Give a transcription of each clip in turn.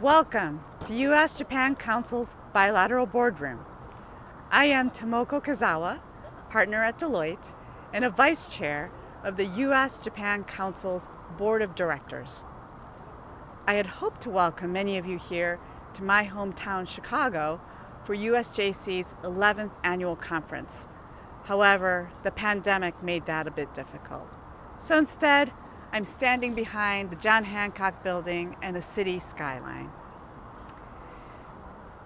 Welcome to U.S. Japan Council's Bilateral Boardroom. I am Tomoko Kazawa, partner at Deloitte and a vice chair of the U.S. Japan Council's Board of Directors. I had hoped to welcome many of you here to my hometown, Chicago, for USJC's 11th annual conference. However, the pandemic made that a bit difficult. So instead, I'm standing behind the John Hancock Building and the city skyline.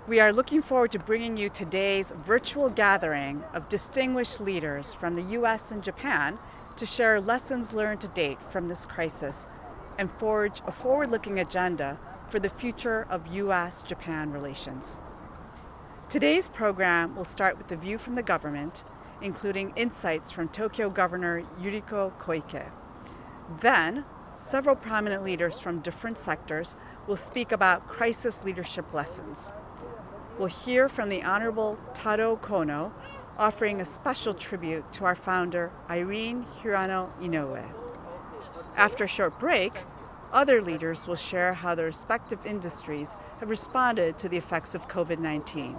We are looking forward to bringing you today's virtual gathering of distinguished leaders from the U.S. and Japan to share lessons learned to date from this crisis and forge a forward-looking agenda for the future of U.S.-Japan relations. Today's program will start with the view from the government, including insights from Tokyo Governor Yuriko Koike. Then, several prominent leaders from different sectors will speak about crisis leadership lessons. We'll hear from the Honorable Taro Kono, offering a special tribute to our founder, Irene Hirano Inoue. After a short break, other leaders will share how their respective industries have responded to the effects of COVID-19.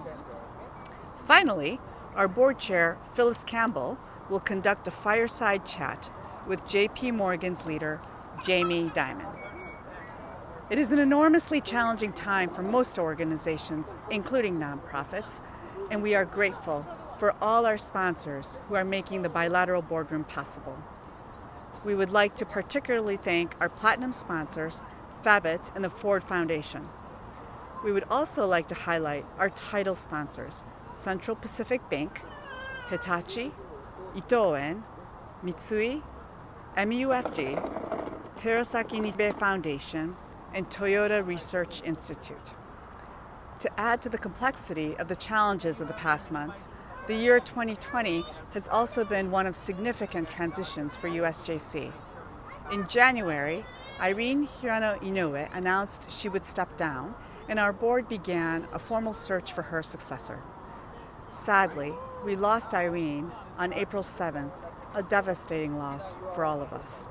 Finally, our board chair, Phyllis Campbell, will conduct a fireside chat with J.P. Morgan's leader, Jamie Dimon. It is an enormously challenging time for most organizations, including nonprofits, and we are grateful for all our sponsors who are making the Bilateral Boardroom possible. We would like to particularly thank our platinum sponsors, Fabit and the Ford Foundation. We would also like to highlight our title sponsors, Central Pacific Bank, Hitachi, Itoen, Mitsui, MUFG, Terasaki Nibe Foundation, and Toyota Research Institute. To add to the complexity of the challenges of the past months, the year 2020 has also been one of significant transitions for USJC. In January, Irene Hirano Inoue announced she would step down, and our board began a formal search for her successor. Sadly, we lost Irene on April 7th, a devastating loss for all of us.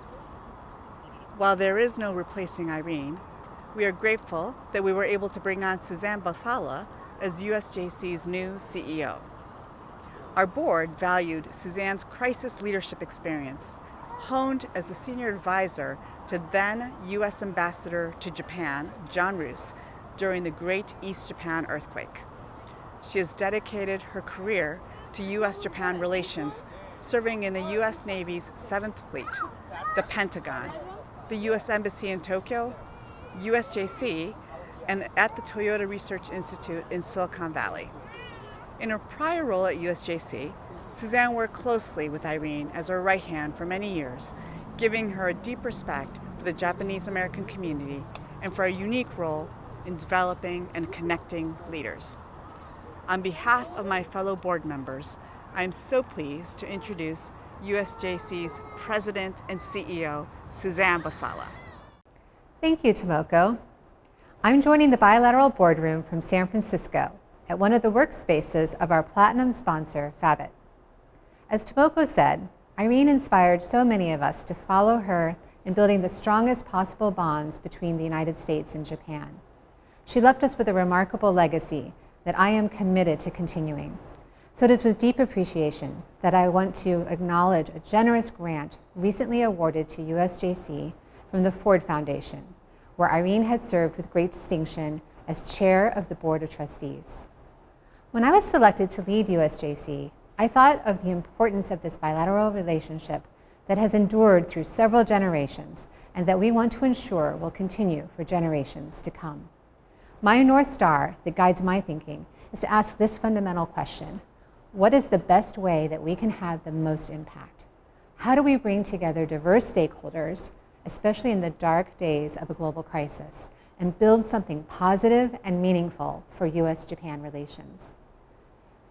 While there is no replacing Irene, we are grateful that we were able to bring on Suzanne Basala as USJC's new CEO. Our board valued Suzanne's crisis leadership experience, honed as a senior advisor to then U.S. Ambassador to Japan, John Roos, during the Great East Japan earthquake. She has dedicated her career to U.S.-Japan relations, serving in the U.S. Navy's 7th Fleet, the Pentagon, the U.S. Embassy in Tokyo, USJC, and at the Toyota Research Institute in Silicon Valley. In her prior role at USJC, Suzanne worked closely with Irene as her right hand for many years, giving her a deep respect for the Japanese American community and for a unique role in developing and connecting leaders. On behalf of my fellow board members, I am so pleased to introduce USJC's President and CEO, Suzanne Basala. Thank you, Tomoko. I'm joining the Bilateral Boardroom from San Francisco at one of the workspaces of our platinum sponsor, Fabit. As Tomoko said, Irene inspired so many of us to follow her in building the strongest possible bonds between the United States and Japan. She left us with a remarkable legacy that I am committed to continuing. So it is with deep appreciation that I want to acknowledge a generous grant recently awarded to USJC from the Ford Foundation, where Irene had served with great distinction as chair of the Board of Trustees. When I was selected to lead USJC, I thought of the importance of this bilateral relationship that has endured through several generations and that we want to ensure will continue for generations to come. My North Star that guides my thinking is to ask this fundamental question: what is the best way that we can have the most impact? How do we bring together diverse stakeholders, especially in the dark days of a global crisis, and build something positive and meaningful for U.S.-Japan relations?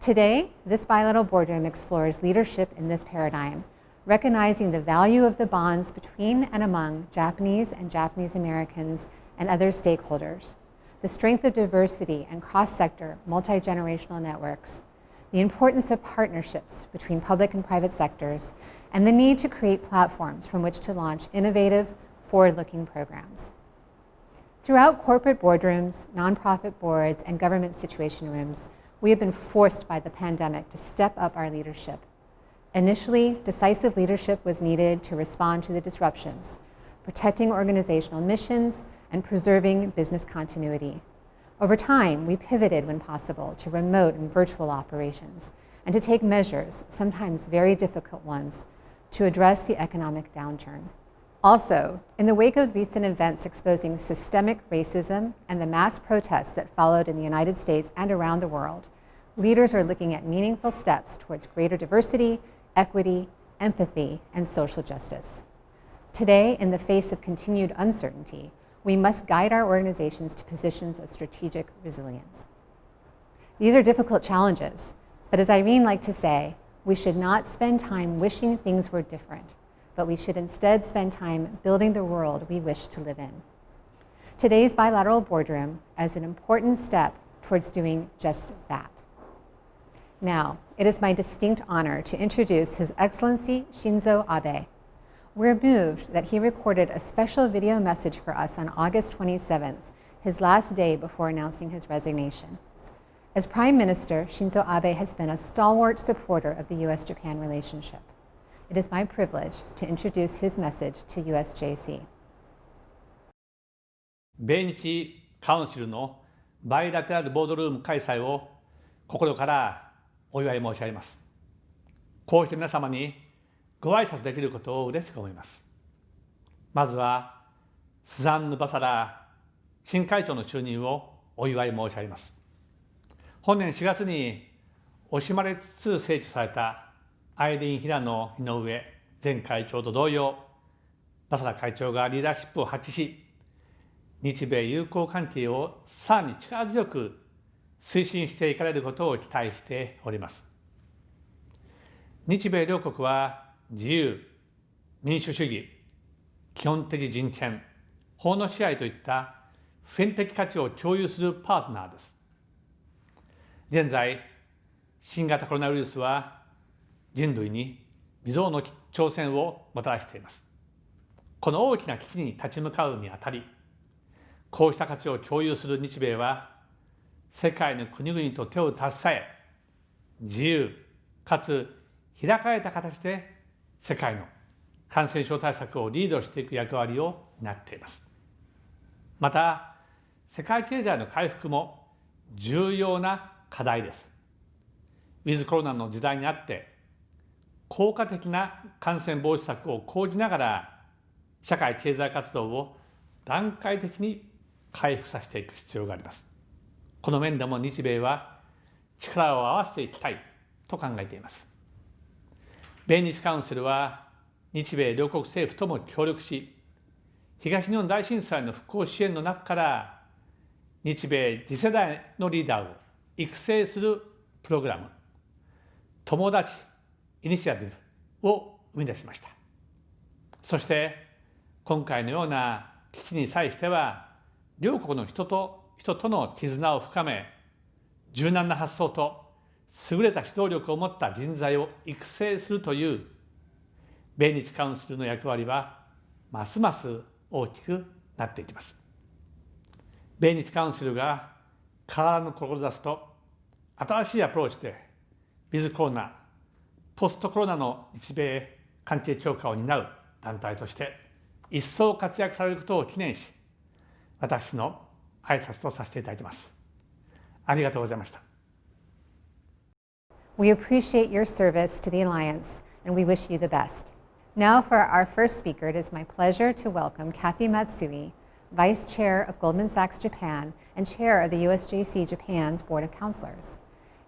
Today, this bilateral boardroom explores leadership in this paradigm, recognizing the value of the bonds between and among Japanese and Japanese Americans and other stakeholders, the strength of diversity and cross-sector, multi-generational networks, the importance of partnerships between public and private sectors, and the need to create platforms from which to launch innovative, forward-looking programs. Throughout corporate boardrooms, nonprofit boards, and government situation rooms, we have been forced by the pandemic to step up our leadership. Initially, decisive leadership was needed to respond to the disruptions, protecting organizational missions and preserving business continuity. Over time, we pivoted when possible to remote and virtual operations and to take measures, sometimes very difficult ones, to address the economic downturn. Also, in the wake of recent events exposing systemic racism and the mass protests that followed in the United States and around the world, leaders are looking at meaningful steps towards greater diversity, equity, empathy, and social justice. Today, in the face of continued uncertainty, we must guide our organizations to positions of strategic resilience. These are difficult challenges, but as Irene liked to say, we should not spend time wishing things were different, but we should instead spend time building the world we wish to live in. Today's Bilateral Boardroom is an important step towards doing just that. Now, it is my distinct honor to introduce His Excellency Shinzo Abe. We're moved that he recorded a special video message for us on August 27th, his last day before announcing his resignation. As Prime Minister, Shinzo Abe has been a stalwart supporter of the U.S. Japan relationship. It is my privilege to introduce his message to USJC. 米日カウンシルのバイラテラルボードルーム開催を心からお祝い申し上げます。こうして皆様にご挨拶できることを嬉しく思います。まずは、スザンヌ・バサラ新会長の就任をお祝い申し上げます。本年4月に惜しまれつつ成長されたアイリーン・平野井上前会長と同様、バサラ会長がリーダーシップを発揮し、日米友好関係をさらに力強く推進していかれることを期待しております。日米両国は自由、民主主義、基本的人権、法の支配といった普遍的価値を共有するパートナーです。現在、新型コロナウイルスは人類に未曾有の挑戦をもたらしています。この大きな危機に立ち向かうにあたり、こうした価値を共有する日米は、世界の国々と手を携え、自由かつ開かれた形で世界の感染症対策をリードしていく役割を担っています。また、世界経済の回復も重要な課題です。ウィズコロナの時代にあって、効果的な感染防止策を講じながら、社会経済活動を段階的に回復させていく必要があります。この面でも日米は力を合わせていきたいと考えています。米日カウンセルは日米両国政府とも協力し、東日本大震災の復興支援の中から日米次世代のリーダーを育成するプログラム、友達イニシアティブを生み出しました。そして今回のような危機に際しては、両国の人との絆を深め、柔軟な発想と優れた指導力を持った人材を育成するという米日カウンシルの役割はますます大きくなっていきます。米日カウンシルが変わらぬ志と新しいアプローチでウィズコロナ、ポストコロナの日米関係強化を担う団体として一層活躍されることを記念し、私の挨拶とさせていただいています。ありがとうございました。We appreciate your service to the Alliance, and we wish you the best. Now for our first speaker, it is my pleasure to welcome Kathy Matsui, Vice Chair of Goldman Sachs Japan and Chair of the USJC Japan's Board of Counselors.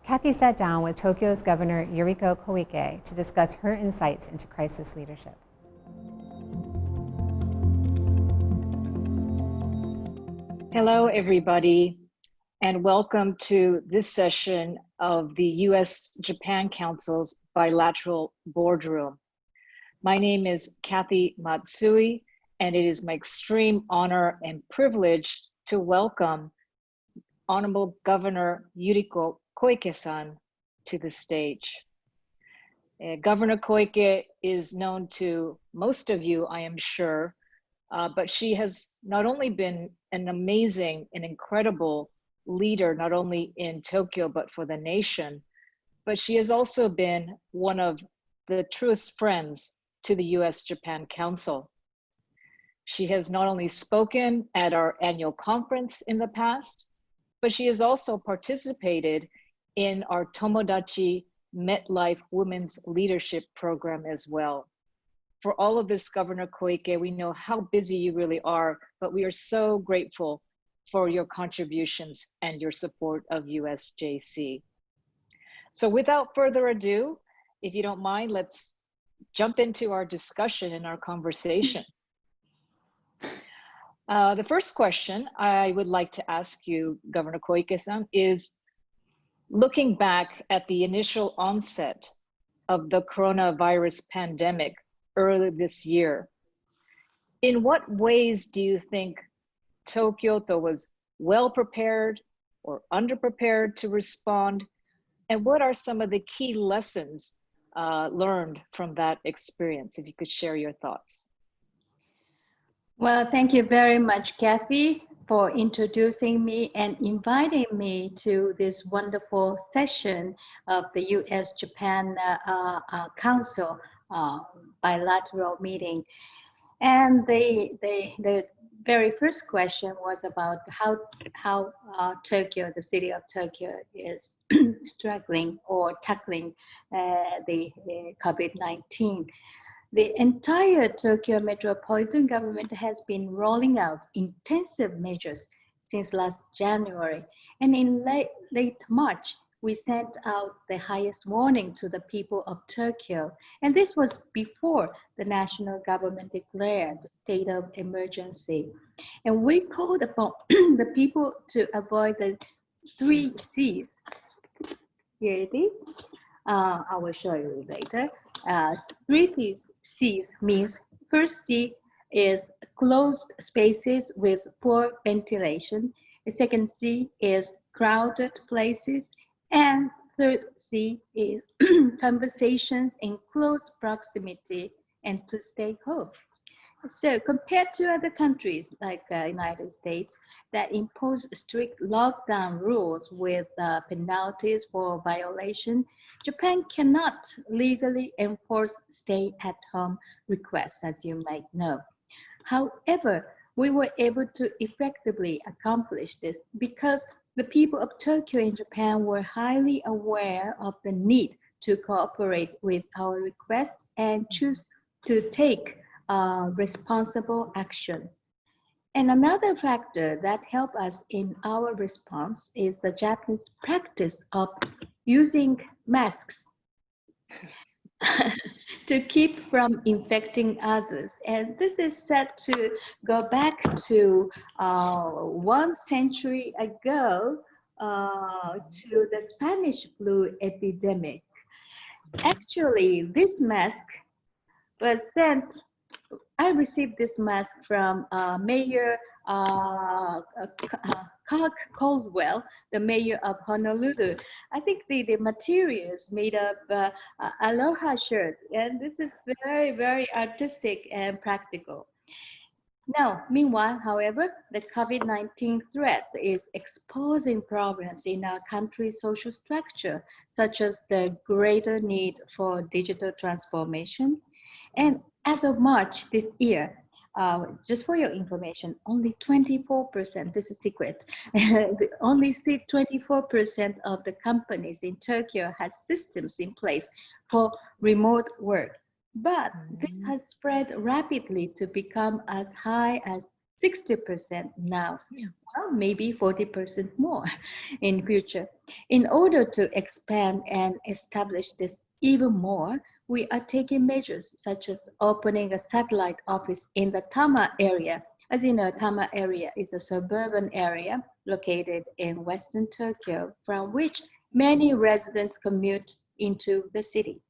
Kathy sat down with Tokyo's Governor Yuriko Koike to discuss her insights into crisis leadership. Hello, everybody, and welcome to this session of the U.S. Japan Council's Bilateral Boardroom. My name is Kathy Matsui, and it is my extreme honor and privilege to welcome Honorable Governor Yuriko Koike-san to the stage. Governor Koike is known to most of you, I am sure, but she has not only been an amazing and incredible leader, not only in Tokyo, but for the nation, but she has also been one of the truest friends to the U.S. Japan Council. She has not only spoken at our annual conference in the past, but she has also participated in our Tomodachi MetLife Women's Leadership Program as well. For all of this, Governor Koike, we know how busy you really are, but we are so grateful for your contributions and your support of USJC. So without further ado, if you don't mind, let's jump into our discussion and our conversation. The first question I would like to ask you, Governor Koike-san, is looking back at the initial onset of the coronavirus pandemic early this year, in what ways do you think Tokyo was well prepared or underprepared to respond? And what are some of the key lessons learned from that experience? If you could share your thoughts. Well, thank you very much, Kathy, for introducing me and inviting me to this wonderful session of the U.S. Japan Council bilateral meeting. And the very first question was about how Tokyo, the city of Tokyo, is struggling or tackling the COVID-19. The entire Tokyo metropolitan government has been rolling out intensive measures since last January. And in late March, we sent out the highest warning to the people of Tokyo. And this was before the national government declared the state of emergency. And we called upon the people to avoid the 3 C's. Here it is. I will show you later. 3 C's means first C is closed spaces with poor ventilation. The second C is crowded places. And third C is conversations in close proximity and to stay home. So compared to other countries like the United States that impose strict lockdown rules with penalties for violation, Japan cannot legally enforce stay-at-home requests, as you might know. However, we were able to effectively accomplish this because the people of Tokyo in Japan were highly aware of the need to cooperate with our requests and choose to take responsible actions. And another factor that helped us in our response is the Japanese practice of using masks to keep from infecting others. And this is said to go back to 1 century ago to the Spanish flu epidemic. Actually, this mask was sent. I received this mask from Mayor Caldwell, the mayor of Honolulu. I think the material is made of aloha shirt, and this is very, very artistic and practical. Now, meanwhile, however, the COVID-19 threat is exposing problems in our country's social structure, such as the greater need for digital transformation. And as of March this year, just for your information, only 24%, this is secret, only 24% of the companies in Tokyo had systems in place for remote work. But this has spread rapidly to become as high as 60% now, well, maybe 40% more in future. In order to expand and establish this even more, we are taking measures such as opening a satellite office in the Tama area. As you know, Tama area is a suburban area located in Western Tokyo, from which many residents commute into the city.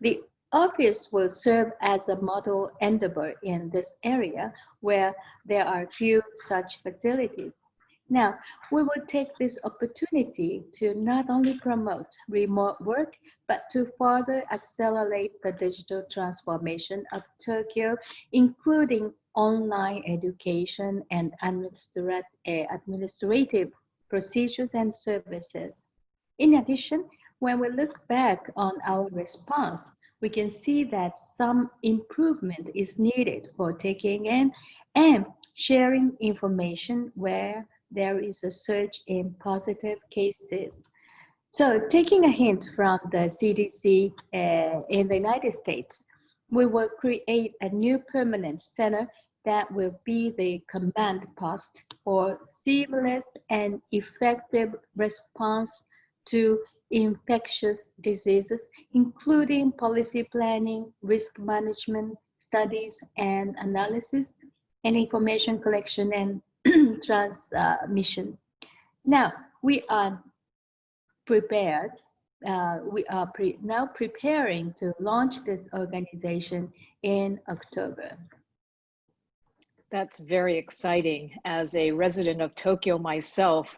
The office will serve as a model endeavor in this area where there are few such facilities. Now, we will take this opportunity to not only promote remote work, but to further accelerate the digital transformation of Tokyo, including online education and administrative procedures and services. In addition, when we look back on our response, we can see that some improvement is needed for taking in and sharing information where there is a surge in positive cases. So taking a hint from the CDC in the United States, we will create a new permanent center that will be the command post for seamless and effective response to infectious diseases, including policy planning, risk management, studies and analysis, and information collection and transmission. Now, we are prepared. We are now preparing to launch this organization in October. That's very exciting. As a resident of Tokyo myself,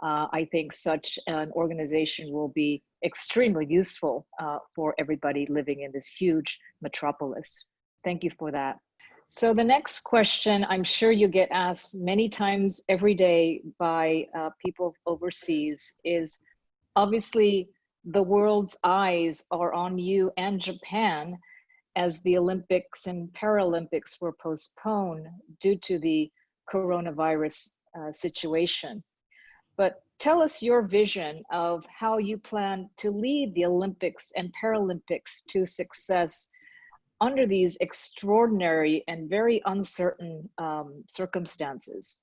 I think such an organization will be extremely useful for everybody living in this huge metropolis. Thank you for that. So the next question, I'm sure you get asked many times every day by people overseas, is obviously the world's eyes are on you and Japan as the Olympics and Paralympics were postponed due to the coronavirus situation. But tell us your vision of how you plan to lead the Olympics and Paralympics to success under these extraordinary and very uncertain circumstances.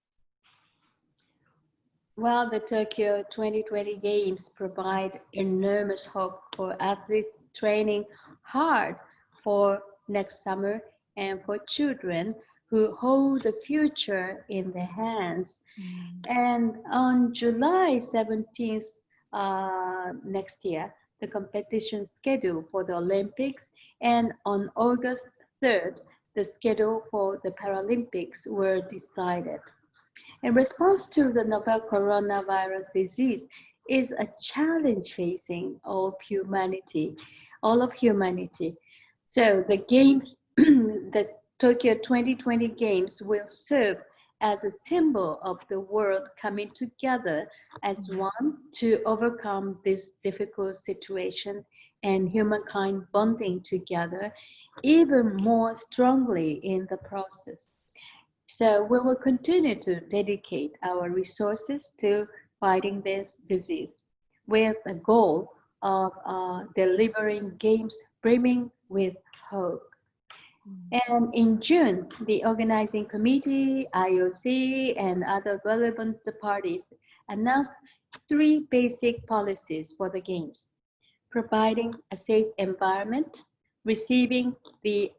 Well, the Tokyo 2020 Games provide enormous hope for athletes training hard for next summer and for children who hold the future in their hands. And on July 17th next year, the competition schedule for the Olympics, and on August 3rd, the schedule for the Paralympics were decided. In response to the novel coronavirus disease is a challenge facing all of humanity. So the games, the Tokyo 2020 Games will serve as a symbol of the world coming together as one to overcome this difficult situation and humankind bonding together even more strongly in the process. So we will continue to dedicate our resources to fighting this disease with the goal of delivering games brimming with hope. And in June, the organizing committee, IOC, and other relevant parties announced 3 basic policies for the Games: providing a safe environment, receiving the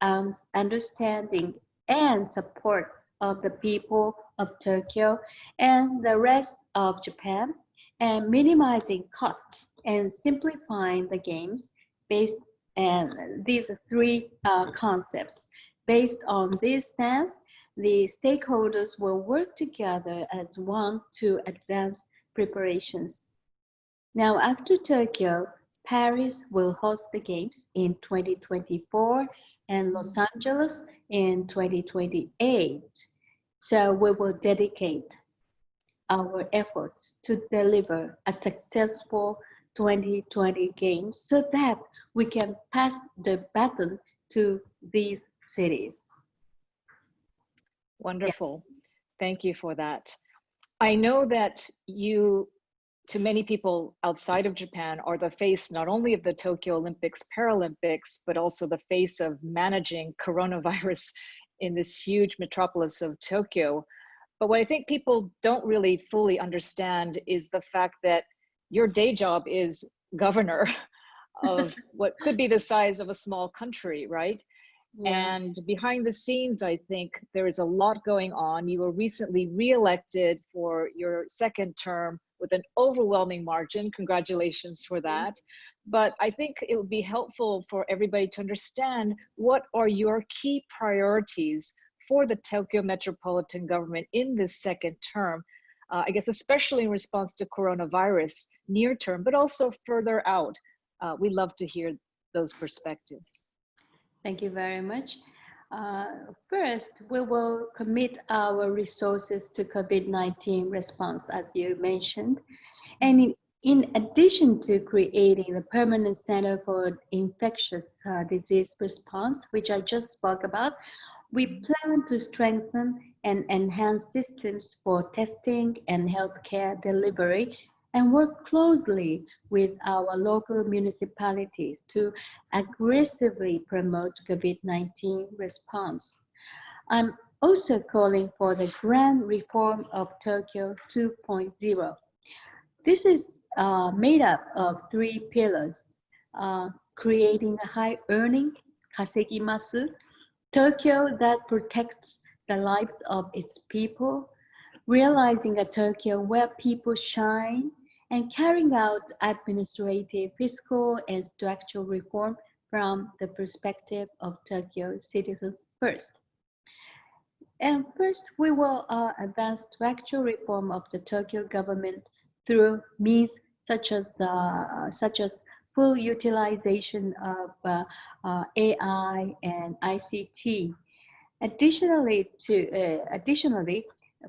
understanding and support of the people of Tokyo and the rest of Japan, and minimizing costs and simplifying the Games based. And these 3 concepts. Based on this stance, the stakeholders will work together as one to advance preparations. Now, after Tokyo, Paris will host the Games in 2024 and Los Angeles in 2028. So we will dedicate our efforts to deliver a successful 2020 Games so that we can pass the baton to these cities. Wonderful. Yes. Thank you for that. I know that you, to many people outside of Japan, are the face not only of the Tokyo Olympics, Paralympics, but also the face of managing coronavirus in this huge metropolis of Tokyo. But what I think people don't really fully understand is the fact that your day job is governor of what could be the size of a small country, right? Yeah. And behind the scenes, I think there is a lot going on. You were recently re-elected for your 2nd term with an overwhelming margin. Congratulations for that. But I think it would be helpful for everybody to understand what are your key priorities for the Tokyo Metropolitan Government in this 2nd term. I guess especially in response to coronavirus near term, but also further out. We'd love to hear those perspectives. Thank you very much. First, we will commit our resources to COVID-19 response, as you mentioned. And In addition to creating the Permanent Center for Infectious Disease Response, which I just spoke about, we plan to strengthen and enhance systems for testing and healthcare delivery and work closely with our local municipalities to aggressively promote COVID-19 response. I'm also calling for the grand reform of Tokyo 2.0. This is made up of three pillars: creating a high-earning kasegimasu, Tokyo that protects the lives of its people, realizing a Tokyo where people shine, and carrying out administrative, fiscal, and structural reform from the perspective of Tokyo citizens first. And first, we will advance structural reform of the Tokyo government through means such as full utilization of AI and ICT. Additionally,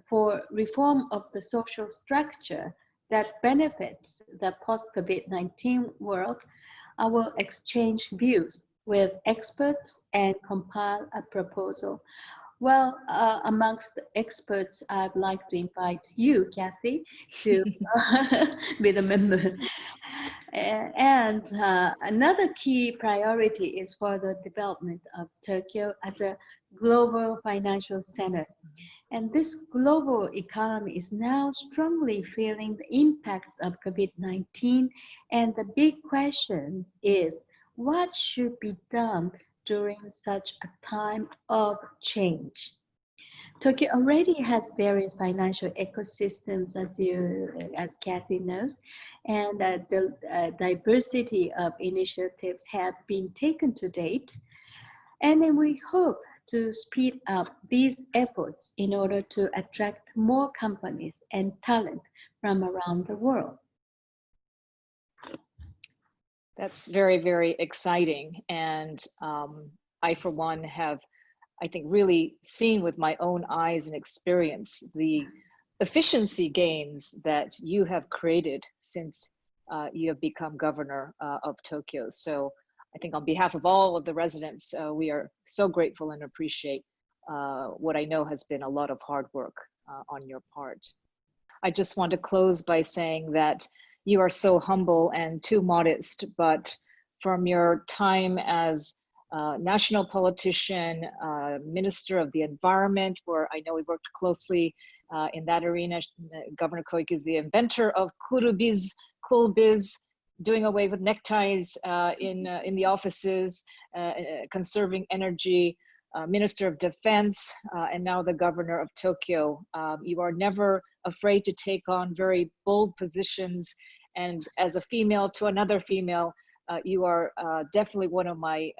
for reform of the social structure that benefits the post-COVID-19 world, I will exchange views with experts and compile a proposal. Well, amongst the experts, I'd like to invite you, Kathy, to be the member. And another key priority is for the development of Tokyo as a global financial center. And this global economy is now strongly feeling the impacts of COVID-19. And the big question is, what should be done during such a time of change? Tokyo already has various financial ecosystems, as Kathy knows, and the diversity of initiatives have been taken to date. And then we hope to speed up these efforts in order to attract more companies and talent from around the world. That's very, very exciting. And I, for one, have, I think, really seen with my own eyes and experience the efficiency gains that you have created since you have become governor of Tokyo. So I think on behalf of all of the residents, we are so grateful and appreciate what I know has been a lot of hard work on your part. I just want to close by saying that you are so humble and too modest, but from your time as national politician, Minister of the Environment, where I know we worked closely in that arena. Governor Koike is the inventor of Kurubiz, Cool Biz, doing away with neckties in the offices, conserving energy, Minister of Defense, and now the Governor of Tokyo. You are never afraid to take on very bold positions. And as a female to another female, you are definitely one of my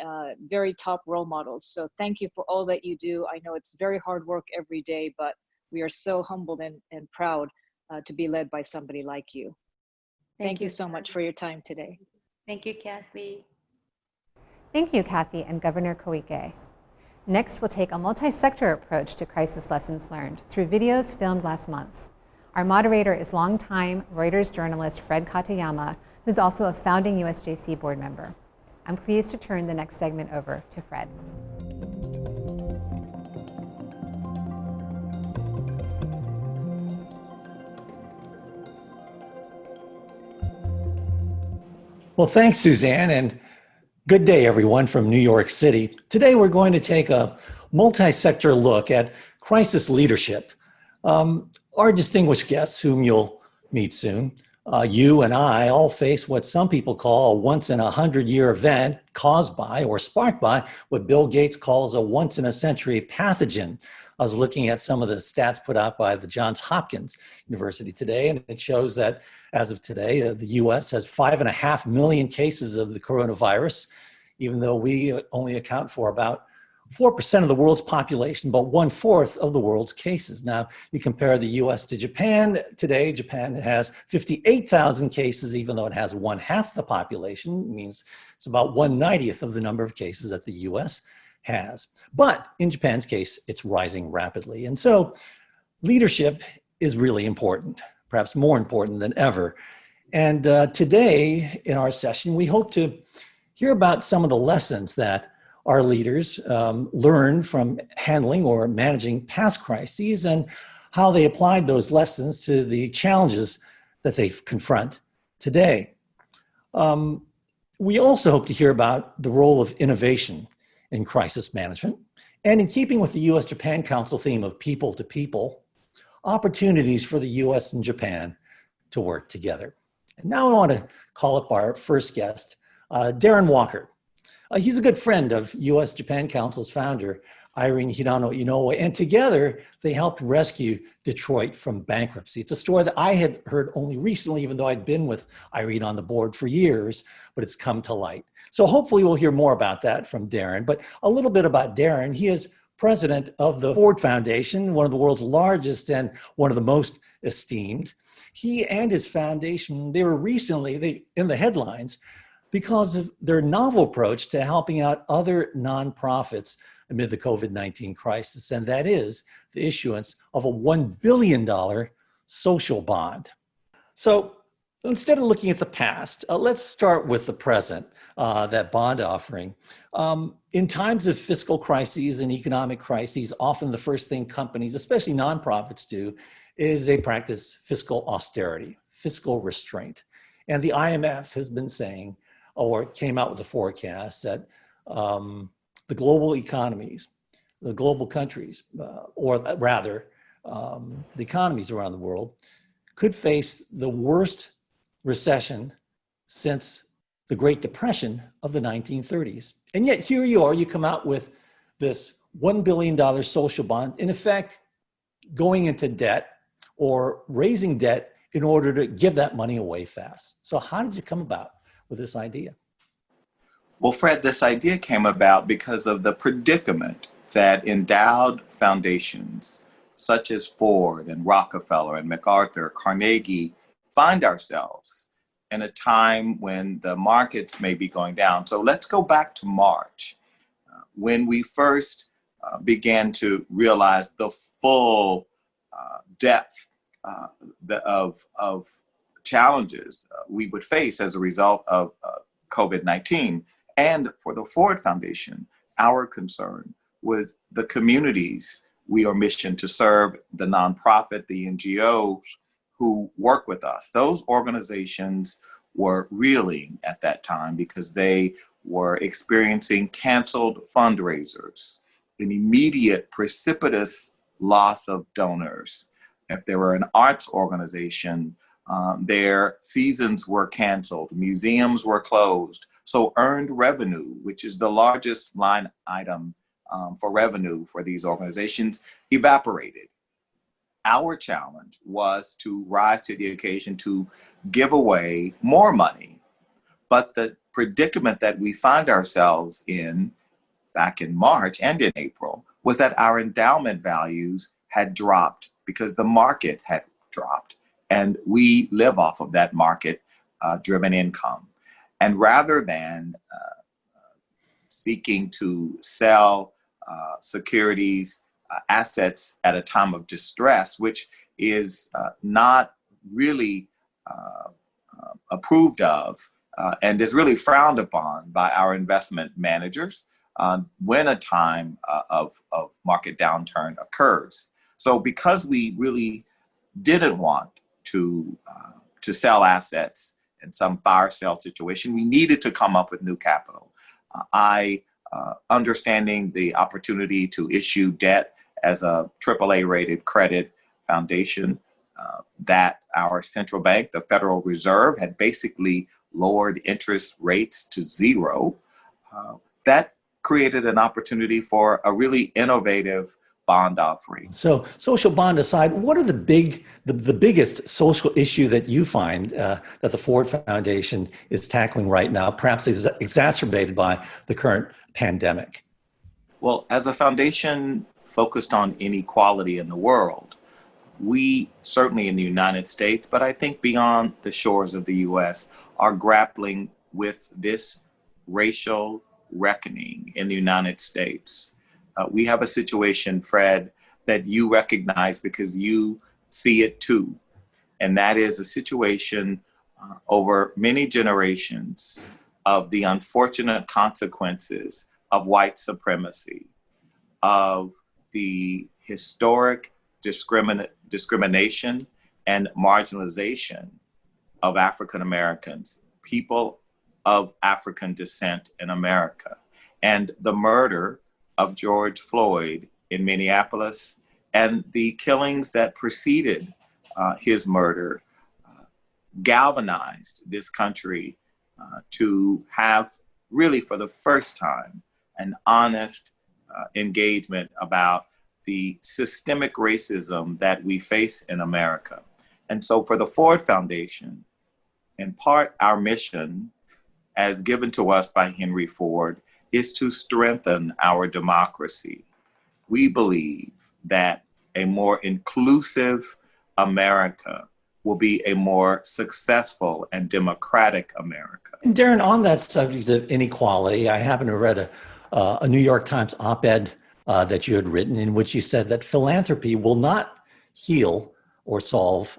very top role models. So thank you for all that you do. I know it's very hard work every day, but we are so humbled and proud to be led by somebody like you. Thank you so much for your time today. Thank you, Kathy. Thank you, Kathy and Governor Koike. Next, we'll take a multi-sector approach to crisis lessons learned through videos filmed last month. Our moderator is longtime Reuters journalist Fred Katayama, who's also a founding USJC board member. I'm pleased to turn the next segment over to Fred. Well, thanks, Suzanne, and good day, everyone, from New York City. Today, we're going to take a multi-sector look at crisis leadership. Our distinguished guests, whom you'll meet soon, you and I all face what some people call a once-in-a-100-year event caused by or sparked by what Bill Gates calls a once-in-a-century pathogen. I was looking at some of the stats put out by the Johns Hopkins University today, and it shows that as of today, the US has 5.5 million cases of the coronavirus, even though we only account for about 4% of the world's population, but 1/4 of the world's cases. Now, you compare the US to Japan. Today, Japan has 58,000 cases, even though it has 1/2 the population. It means it's about 1/90th of the number of cases that the US has. But in Japan's case, it's rising rapidly. And so leadership is really important, perhaps more important than ever. And today in our session, we hope to hear about some of the lessons that our leaders learned from handling or managing past crises and how they applied those lessons to the challenges that they confront today. We also hope to hear about the role of innovation in crisis management, and in keeping with the U.S. Japan Council theme of people to people, opportunities for the U.S. and Japan to work together. And now I want to call up our first guest, Darren Walker. He's a good friend of U.S. Japan Council's founder, Irene Hirano Inoue, and together they helped rescue Detroit from bankruptcy. It's a story that I had heard only recently, even though I'd been with Irene on the board for years, but it's come to light. So hopefully we'll hear more about that from Darren. But a little bit about Darren. He is president of the Ford Foundation, one of the world's largest and one of the most esteemed. He and his foundation, they were recently in the headlines because of their novel approach to helping out other nonprofits amid the COVID-19 crisis, and that is the issuance of a $1 billion social bond. So instead of looking at the past, let's start with the present, that bond offering. In times of fiscal crises and economic crises, often the first thing companies, especially nonprofits, do is they practice fiscal austerity, fiscal restraint. And the IMF has been saying, or came out with a forecast that the global economies, the global countries, or rather the economies around the world, could face the worst recession since the Great Depression of the 1930s. And yet here you are, you come out with this $1 billion social bond, in effect, going into debt or raising debt in order to give that money away fast. So how did you come about with this idea? Well, Fred, this idea came about because of the predicament that endowed foundations such as Ford and Rockefeller and MacArthur, Carnegie, find ourselves in a time when the markets may be going down. So let's go back to March, when we first began to realize the full depth of challenges we would face as a result of COVID-19. And for the Ford Foundation, our concern was the communities we are missioned to serve, the nonprofit, the NGOs who work with us. Those organizations were reeling at that time because they were experiencing canceled fundraisers, an immediate precipitous loss of donors. If they were an arts organization, their seasons were canceled, museums were closed. So earned revenue, which is the largest line item for revenue for these organizations, evaporated. Our challenge was to rise to the occasion to give away more money. But the predicament that we find ourselves in back in March and in April was that our endowment values had dropped because the market had dropped. And we live off of that market driven income. And rather than seeking to sell securities, assets at a time of distress, which is not really approved of and is really frowned upon by our investment managers when a time of market downturn occurs. So because we really didn't want to sell assets in some fire sale situation, we needed to come up with new capital. Understanding the opportunity to issue debt as a AAA rated credit foundation that our central bank, the Federal Reserve, had basically lowered interest rates to zero, that created an opportunity for a really innovative bond offering. So social bond aside, what are the biggest social issue that you find that the Ford Foundation is tackling right now, perhaps exacerbated by the current pandemic? Well, as a foundation focused on inequality in the world, we certainly in the United States, but I think beyond the shores of the US, are grappling with this racial reckoning in the United States. We have a situation, Fred, that you recognize because you see it too. And that is a situation over many generations of the unfortunate consequences of white supremacy, of the historic discrimination and marginalization of African Americans, people of African descent in America, and the murder of George Floyd in Minneapolis and the killings that preceded his murder galvanized this country to have really for the first time an honest engagement about the systemic racism that we face in America. And so for the Ford Foundation, in part our mission as given to us by Henry Ford is to strengthen our democracy. We believe that a more inclusive America will be a more successful and democratic America. Darren, on that subject of inequality, I happen to have read a New York Times op-ed that you had written in which you said that philanthropy will not heal or solve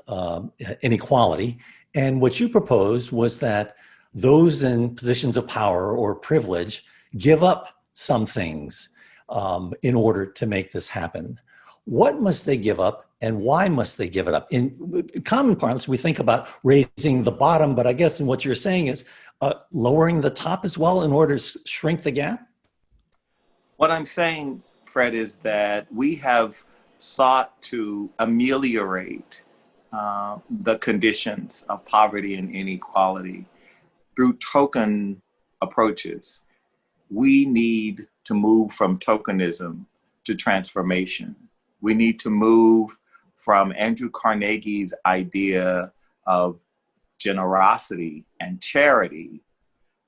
inequality. And what you proposed was that those in positions of power or privilege give up some things in order to make this happen. What must they give up and why must they give it up? In common parlance, we think about raising the bottom, but I guess in what you're saying is lowering the top as well in order to shrink the gap? What I'm saying, Fred, is that we have sought to ameliorate the conditions of poverty and inequality through token approaches. We need to move from tokenism to transformation. We need to move from Andrew Carnegie's idea of generosity and charity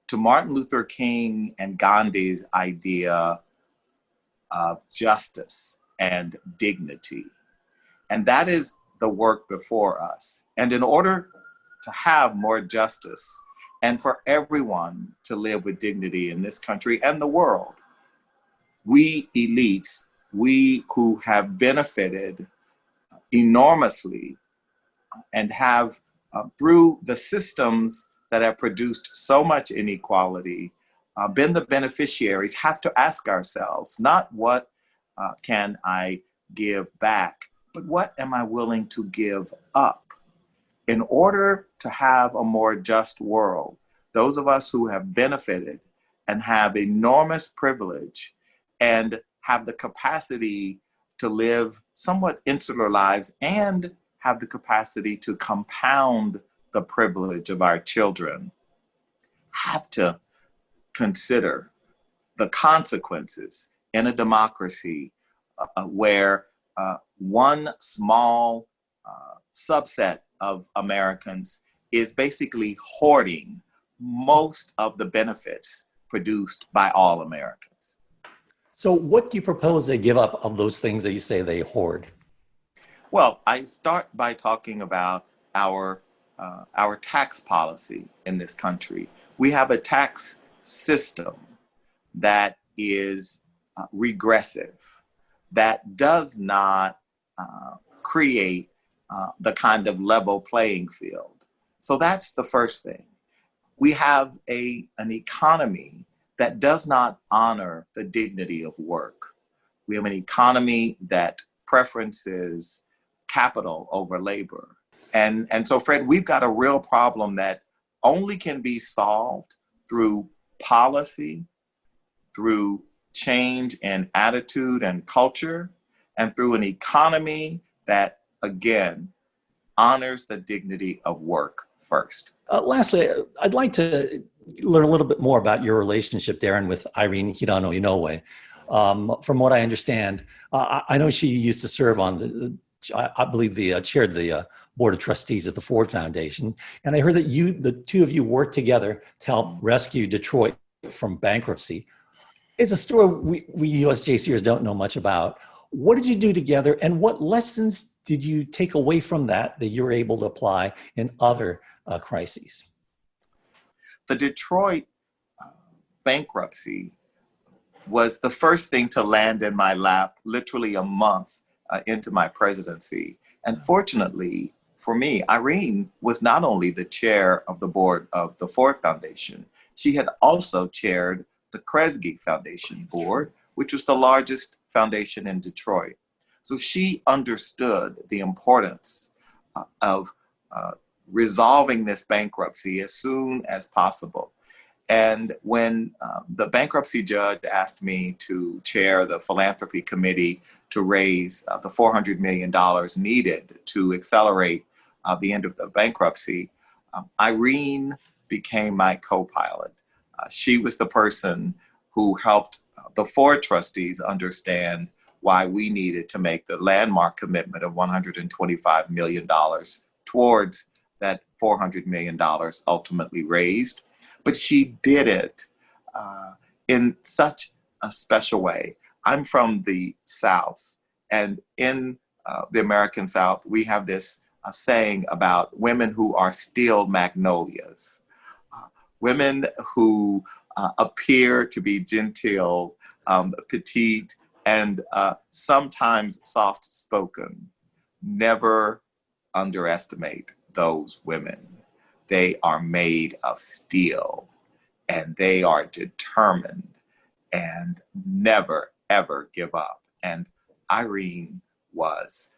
to Martin Luther King and Gandhi's idea of justice and dignity. And that is the work before us. And in order to have more justice and for everyone to live with dignity in this country and the world, we elites, we who have benefited enormously and have through the systems that have produced so much inequality, been the beneficiaries, have to ask ourselves, not what can I give back, but what am I willing to give up in order to have a more just world? Those of us who have benefited and have enormous privilege and have the capacity to live somewhat insular lives and have the capacity to compound the privilege of our children have to consider the consequences in a democracy where one small subset of Americans is basically hoarding most of the benefits produced by all Americans. So what do you propose they give up of those things that you say they hoard? Well, I start by talking about our tax policy in this country. We have a tax system that is regressive, that does not create the kind of level playing field. So that's the first thing. We have an economy that does not honor the dignity of work. We have an economy that preferences capital over labor. And so, Fred, we've got a real problem that only can be solved through policy, through change in attitude and culture, and through an economy that, again, honors the dignity of work first. Lastly, I'd like to learn a little bit more about your relationship, Darren, with Irene Hirano Inoue. From what I understand, I know she used to serve on I believe chaired the board of trustees at the Ford Foundation. And I heard that the two of you worked together to help rescue Detroit from bankruptcy. It's a story we USJCers don't know much about. What did you do together and what lessons did you take away from that you're able to apply in other crises? The Detroit bankruptcy was the first thing to land in my lap literally a month into my presidency. And fortunately for me, Irene was not only the chair of the board of the Ford Foundation, she had also chaired the Kresge Foundation board, which was the largest foundation in Detroit. So she understood the importance of resolving this bankruptcy as soon as possible. And when the bankruptcy judge asked me to chair the philanthropy committee to raise the $400 million needed to accelerate the end of the bankruptcy, Irene became my co-pilot. She was the person who helped the Ford trustees understand why we needed to make the landmark commitment of $125 million towards that $400 million ultimately raised. But she did it in such a special way. I'm from the South, and in the American South, we have this saying about women who are still magnolias, women who appear to be genteel, petite, and sometimes soft-spoken. Never underestimate those women. They are made of steel, and they are determined and never, ever give up. And Irene was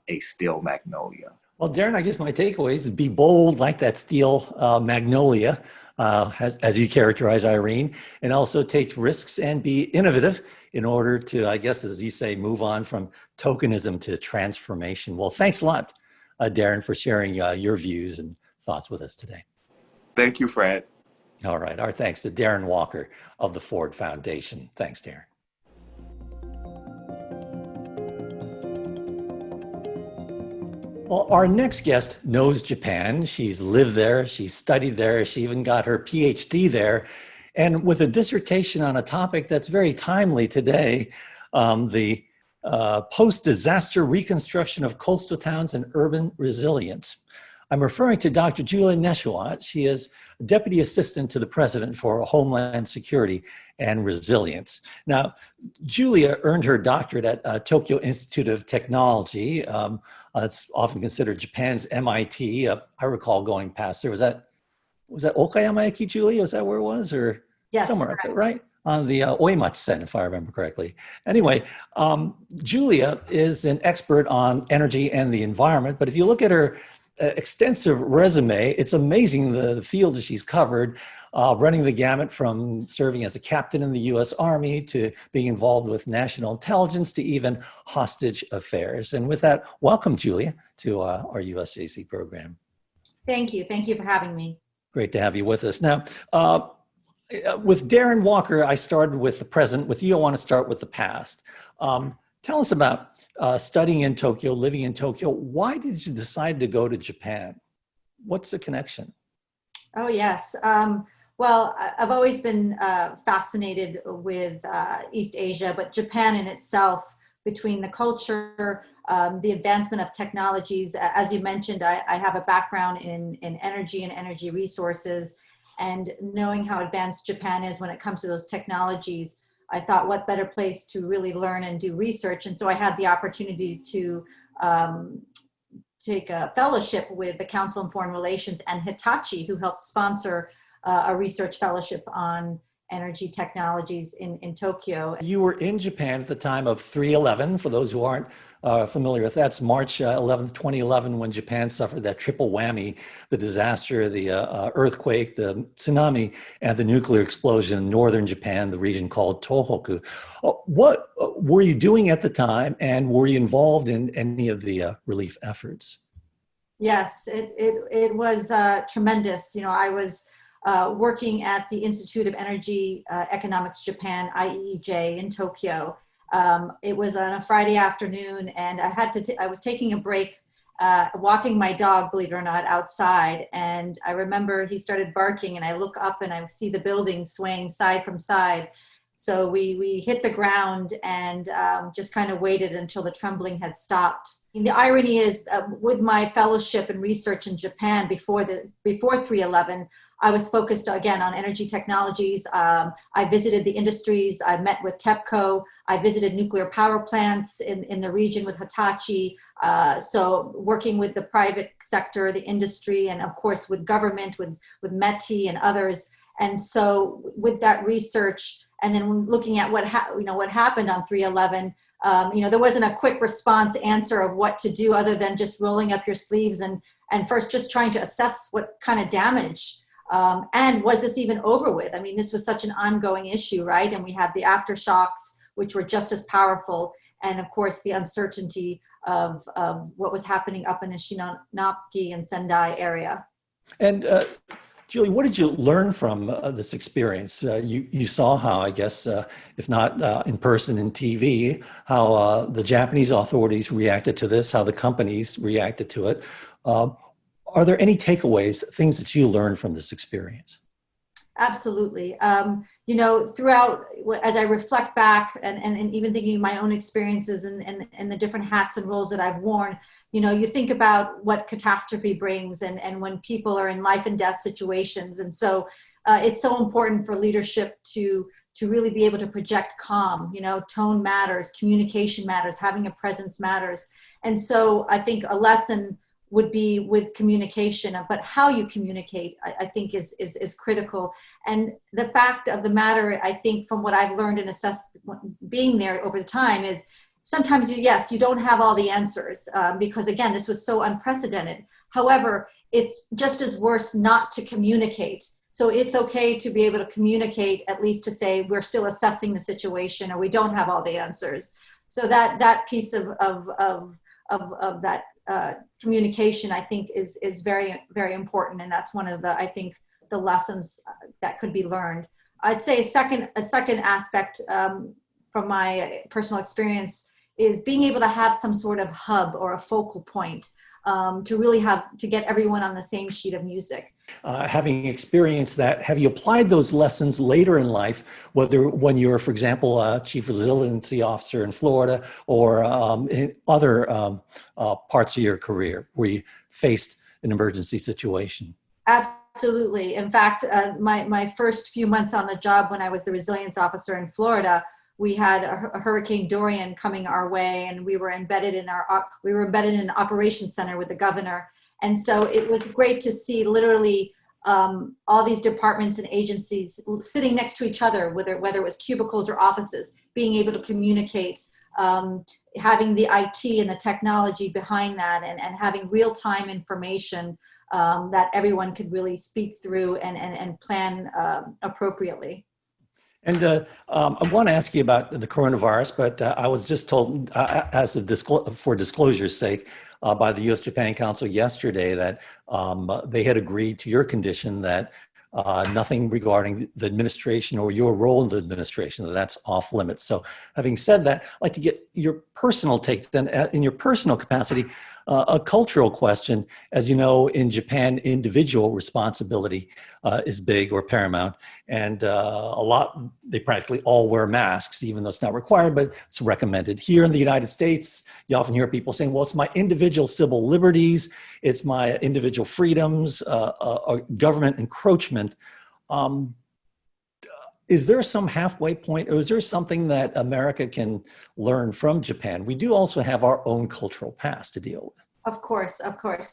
a steel magnolia. Well, Darren, I guess my takeaway is be bold like that steel magnolia, as you characterize Irene, and also take risks and be innovative in order to, I guess, as you say, move on from tokenism to transformation. Well, thanks a lot, Darren, for sharing your views and thoughts with us today. Thank you, Fred. All right. Our thanks to Darren Walker of the Ford Foundation. Thanks, Darren. Well, our next guest knows Japan. She's lived there, she's studied there, she even got her PhD there. And with a dissertation on a topic that's very timely today, the post-disaster reconstruction of coastal towns and urban resilience. I'm referring to Dr. Julia Neshawat. She is Deputy Assistant to the President for Homeland Security and Resilience. Now, Julia earned her doctorate at Tokyo Institute of Technology. It's often considered Japan's MIT. I recall going past there. Was that Okayama-eki, Julia? Is that where it was? Or Yes, somewhere up there, right? On the Oimatsu-sen, if I remember correctly. Anyway, Julia is an expert on energy and the environment, but if you look at her extensive resume, it's amazing the field that she's covered, running the gamut from serving as a captain in the U.S. Army to being involved with national intelligence to even hostage affairs. And with that, welcome, Julia, to our USJC program. Thank you. Thank you for having me. Great to have you with us. Now, with Darren Walker, I started with the present. With you, I want to start with the past. Tell us about studying in Tokyo, living in Tokyo. Why did you decide to go to Japan? What's the connection? Oh, yes. Well, I've always been fascinated with East Asia, but Japan in itself, between the culture, the advancement of technologies. As you mentioned, I have a background in energy and energy resources, and knowing how advanced Japan is when it comes to those technologies, I thought what better place to really learn and do research. And so I had the opportunity to take a fellowship with the Council on Foreign Relations and Hitachi, who helped sponsor a research fellowship on energy technologies in Tokyo. You were in Japan at the time of 3/11. For those who aren't familiar with that, it's March 11th, 2011, when Japan suffered that triple whammy: the disaster, the earthquake, the tsunami, and the nuclear explosion in northern Japan, the region called Tohoku. What were you doing at the time, and were you involved in any of the relief efforts? Yes, it was tremendous. You know, I was working at the Institute of Energy Economics Japan, IEEJ, in Tokyo. It was on a Friday afternoon, and I was taking a break, walking my dog, believe it or not, outside. And I remember he started barking, and I look up and I see the building swaying side from side. So we hit the ground and just kind of waited until the trembling had stopped. And the irony is, with my fellowship and research in Japan before 3/11, I was focused again on energy technologies. I visited the industries. I met with TEPCO. I visited nuclear power plants in the region with Hitachi. So working with the private sector, the industry, and of course with government, with METI and others. And so with that research, and then looking at what happened on 3/11, there wasn't a quick response answer of what to do other than just rolling up your sleeves and first just trying to assess what kind of damage and was this even over with? I mean, this was such an ongoing issue, right? And we had the aftershocks, which were just as powerful, and of course the uncertainty of what was happening up in the Shinonaki and Sendai area. And Julie, what did you learn from this experience? You saw how, I guess, if not in person in TV, how the Japanese authorities reacted to this, how the companies reacted to it. Are there any takeaways, things that you learned from this experience? Absolutely. Throughout, as I reflect back and even thinking of my own experiences and the different hats and roles that I've worn, you think about what catastrophe brings and when people are in life and death situations. And so it's so important for leadership to really be able to project calm. Tone matters, communication matters, having a presence matters. And so I think a lesson would be with communication, but how you communicate, I think is critical. And the fact of the matter, I think from what I've learned and assessed being there over the time is sometimes you don't have all the answers because again, this was so unprecedented. However, it's just as worse not to communicate. So it's okay to be able to communicate, at least to say we're still assessing the situation or we don't have all the answers. So that piece of that communication, I think, is very, very important, and that's one of the lessons that could be learned. I'd say a second aspect from my personal experience is being able to have some sort of hub or a focal point to really to get everyone on the same sheet of music. Having experienced that, have you applied those lessons later in life, whether when you were, for example, a chief resiliency officer in Florida or in other parts of your career where you faced an emergency situation? Absolutely. In fact, my first few months on the job when I was the resilience officer in Florida, we had a Hurricane Dorian coming our way, and we were embedded in an operations center with the governor. And so it was great to see literally all these departments and agencies sitting next to each other, whether it was cubicles or offices, being able to communicate, having the IT and the technology behind that, and having real-time information that everyone could really speak through and plan appropriately. And I want to ask you about the coronavirus, but I was just told, for disclosure's sake, by the U.S. Japan Council yesterday that they had agreed to your condition that nothing regarding the administration or your role in the administration, that's off limits. So having said that, I'd like to get your personal take then, in your personal capacity, a cultural question. As you know, in Japan, individual responsibility is big or paramount, and they practically all wear masks, even though it's not required, but it's recommended. Here in the United States, you often hear people saying, well, it's my individual civil liberties, it's my individual freedoms, government encroachment. Is there some halfway point, or is there something that America can learn from Japan? We do also have our own cultural past to deal with. Of course.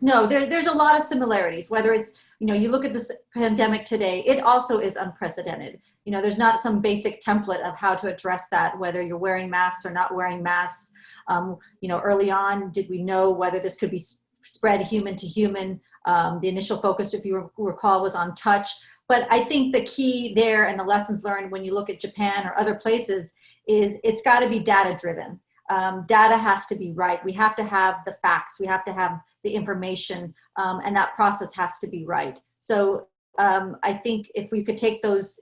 No, there's a lot of similarities, whether it's, you look at this pandemic today, it also is unprecedented. There's not some basic template of how to address that, whether you're wearing masks or not wearing masks. Early on, did we know whether this could be spread human to human? The initial focus, if you recall, was on touch. But I think the key there and the lessons learned when you look at Japan or other places is it's got to be data driven. Data has to be right. We have to have the facts. We have to have the information, and that process has to be right. So I think if we could take those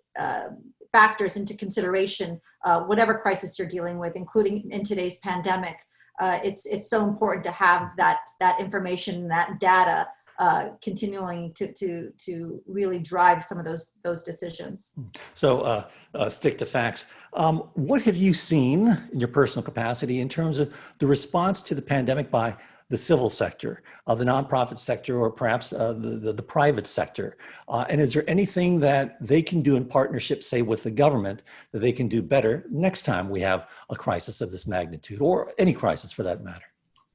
factors into consideration, whatever crisis you're dealing with, including in today's pandemic, it's so important to have that information, that data, continuing to really drive some of those decisions. So stick to facts. What have you seen in your personal capacity in terms of the response to the pandemic by the civil sector, the nonprofit sector, or perhaps the private sector? And is there anything that they can do in partnership, say, with the government, that they can do better next time we have a crisis of this magnitude, or any crisis for that matter?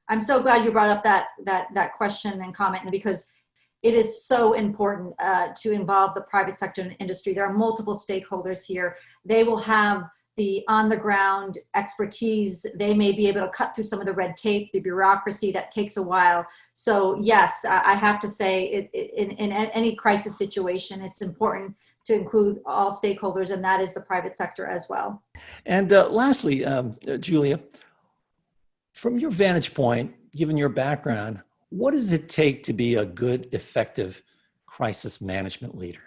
I'm so glad you brought up that question and comment, because it is so important to involve the private sector and industry. There are multiple stakeholders here. They will have the on-the-ground expertise. They may be able to cut through some of the red tape, the bureaucracy that takes a while. So yes, I have to say, in any crisis situation, it's important to include all stakeholders, and that is the private sector as well. And lastly, Julia, from your vantage point, given your background, what does it take to be a good, effective crisis management leader?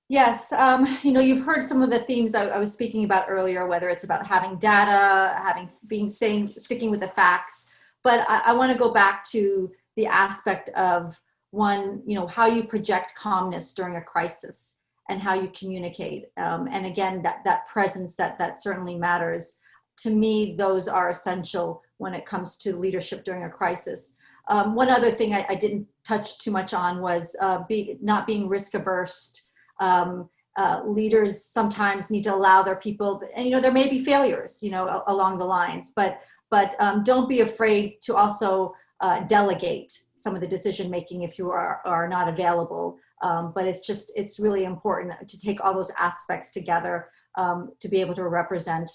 Yes, you've heard some of the themes I was speaking about earlier, whether it's about having data, sticking with the facts. But I want to go back to the aspect of one, how you project calmness during a crisis and how you communicate. And again, that presence, that certainly matters. To me, those are essential when it comes to leadership during a crisis. One other thing I didn't touch too much on was not being risk averse. Leaders sometimes need to allow their people, and there may be failures, along the lines, but don't be afraid to also delegate some of the decision making if you are not available. But it's really important to take all those aspects together to be able to represent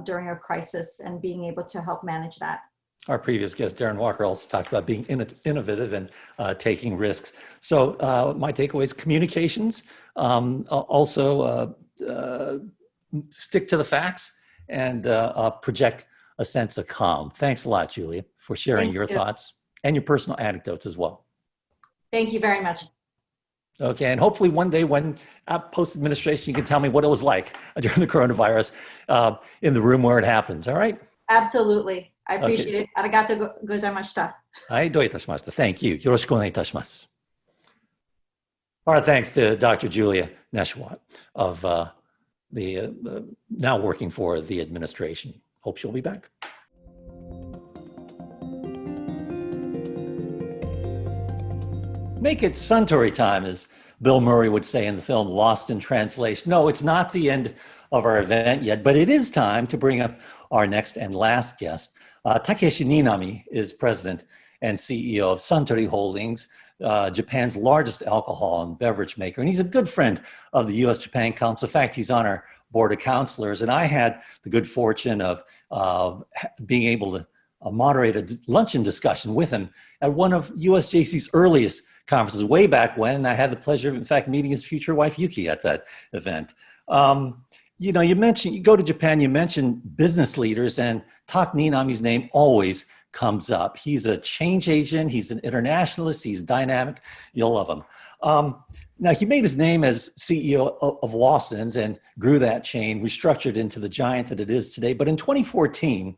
during a crisis and being able to help manage that. Our previous guest, Darren Walker, also talked about being innovative and taking risks. So my takeaway is communications, also stick to the facts, and project a sense of calm. Thanks a lot, Julia, for sharing your thoughts and your personal anecdotes as well. Thank you very much. Okay, and hopefully one day when post-administration, you can tell me what it was like during the coronavirus in the room where it happens, all right? Absolutely. I appreciate it. Arigatou gozaimashita. はい、どういたしました。Thank you. よろしくお願いいたします。Our thanks to Dr. Julia Neshwat of now working for the administration. Hope she'll be back. Make it Suntory time, as Bill Murray would say in the film Lost in Translation. No, it's not the end of our event yet, but it is time to bring up our next and last guest. Takeshi Ninami is president and CEO of Suntory Holdings, Japan's largest alcohol and beverage maker. And he's a good friend of the U.S. Japan Council. In fact, he's on our board of counselors. And I had the good fortune of being able to moderate a luncheon discussion with him at one of USJC's earliest conferences way back when. And I had the pleasure of, in fact, meeting his future wife, Yuki, at that event. You mentioned, you go to Japan, you mentioned business leaders, and Tak Ninami's name always comes up. He's a change agent. He's an internationalist. He's dynamic. You'll love him. Now, he made his name as CEO of Lawson's and grew that chain, restructured into the giant that it is today. But in 2014,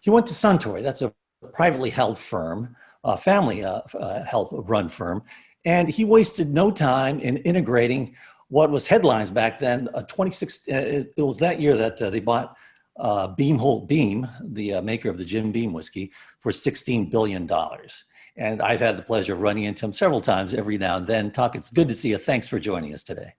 he went to Suntory. That's a privately held firm, family health run firm. And he wasted no time in integrating what was headlines back then. It was that year that they bought Beam, the maker of the Jim Beam whiskey, for $16 billion. And I've had the pleasure of running into him several times every now and then. Tak, it's good to see you. Thanks for joining us today.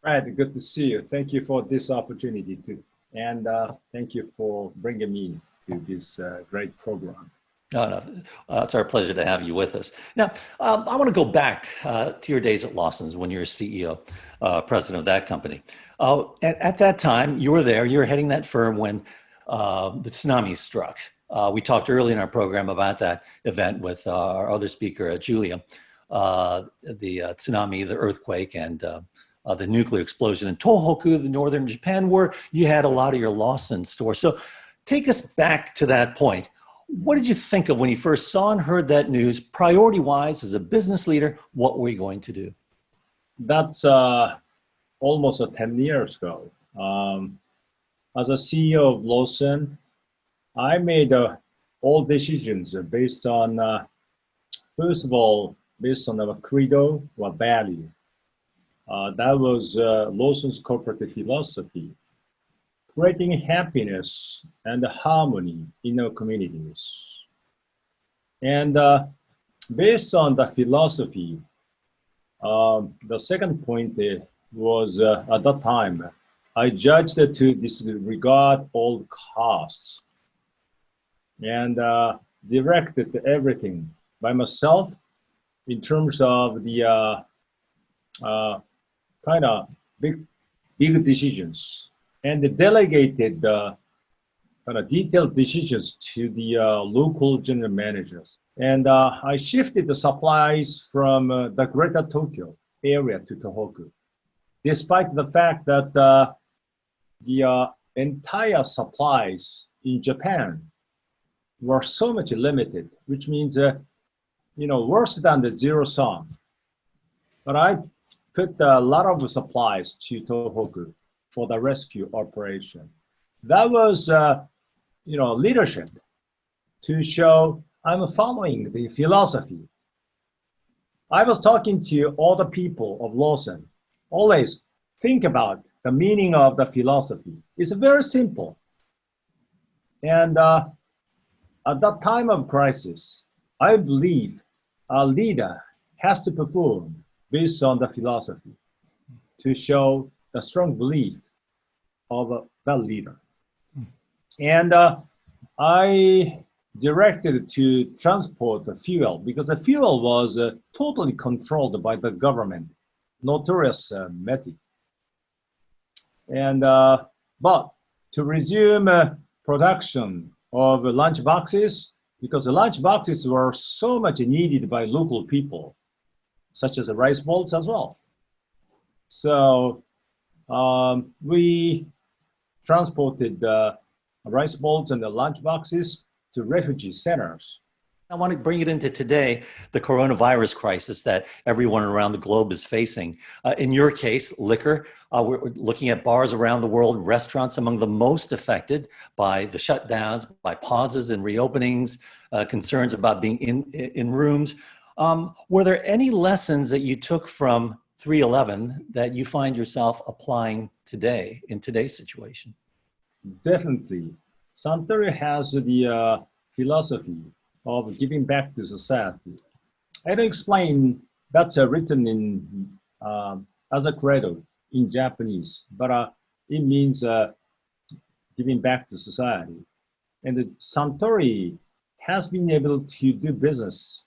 Right, good to see you. Thank you for this opportunity too. And thank you for bringing me to this great program. No, it's our pleasure to have you with us. Now, I want to go back to your days at Lawson's when you were CEO, president of that company. At that time, you were there, you were heading that firm when the tsunami struck. We talked early in our program about that event with our other speaker, Julia, the tsunami, the earthquake, and the nuclear explosion in Tohoku, the northern Japan, where you had a lot of your Lawson stores. So take us back to that point. What did you think of when you first saw and heard that news? Priority-wise, as a business leader, what were you going to do? That's almost 10 years ago. As a CEO of Lawson, I made all decisions based on, first of all, based on our credo or value. That was Lawson's corporate philosophy. creating happiness and harmony in our communities. And based on the philosophy, the second point was at that time, I judged to disregard all costs and directed everything by myself in terms of the kind of big decisions, and delegated kind of detailed decisions to the local general managers. And I shifted the supplies from the Greater Tokyo area to Tohoku, despite the fact that the entire supplies in Japan were so much limited, which means, worse than the zero sum. But I put a lot of supplies to Tohoku for the rescue operation. That was, leadership to show I'm following the philosophy. I was talking to all the people of Lawson. Always think about the meaning of the philosophy. It's very simple. And at that time of crisis, I believe a leader has to perform based on the philosophy to show the strong belief of the leader. And I directed to transport the fuel because the fuel was totally controlled by the government, notorious METI. And but to resume production of lunch boxes, because the lunch boxes were so much needed by local people, such as the rice bowls as well. So we transported rice bowls and the lunch boxes to refugee centers. I want to bring it into today, the coronavirus crisis that everyone around the globe is facing. In your case, liquor, we're looking at bars around the world, restaurants among the most affected by the shutdowns, by pauses and reopenings, concerns about being in rooms. Were there any lessons that you took from 3/11 that you find yourself applying today, in today's situation? Definitely. Suntory has the philosophy of giving back to society. I don't explain that's written in as a credo in Japanese, but it means giving back to society. And the Suntory has been able to do business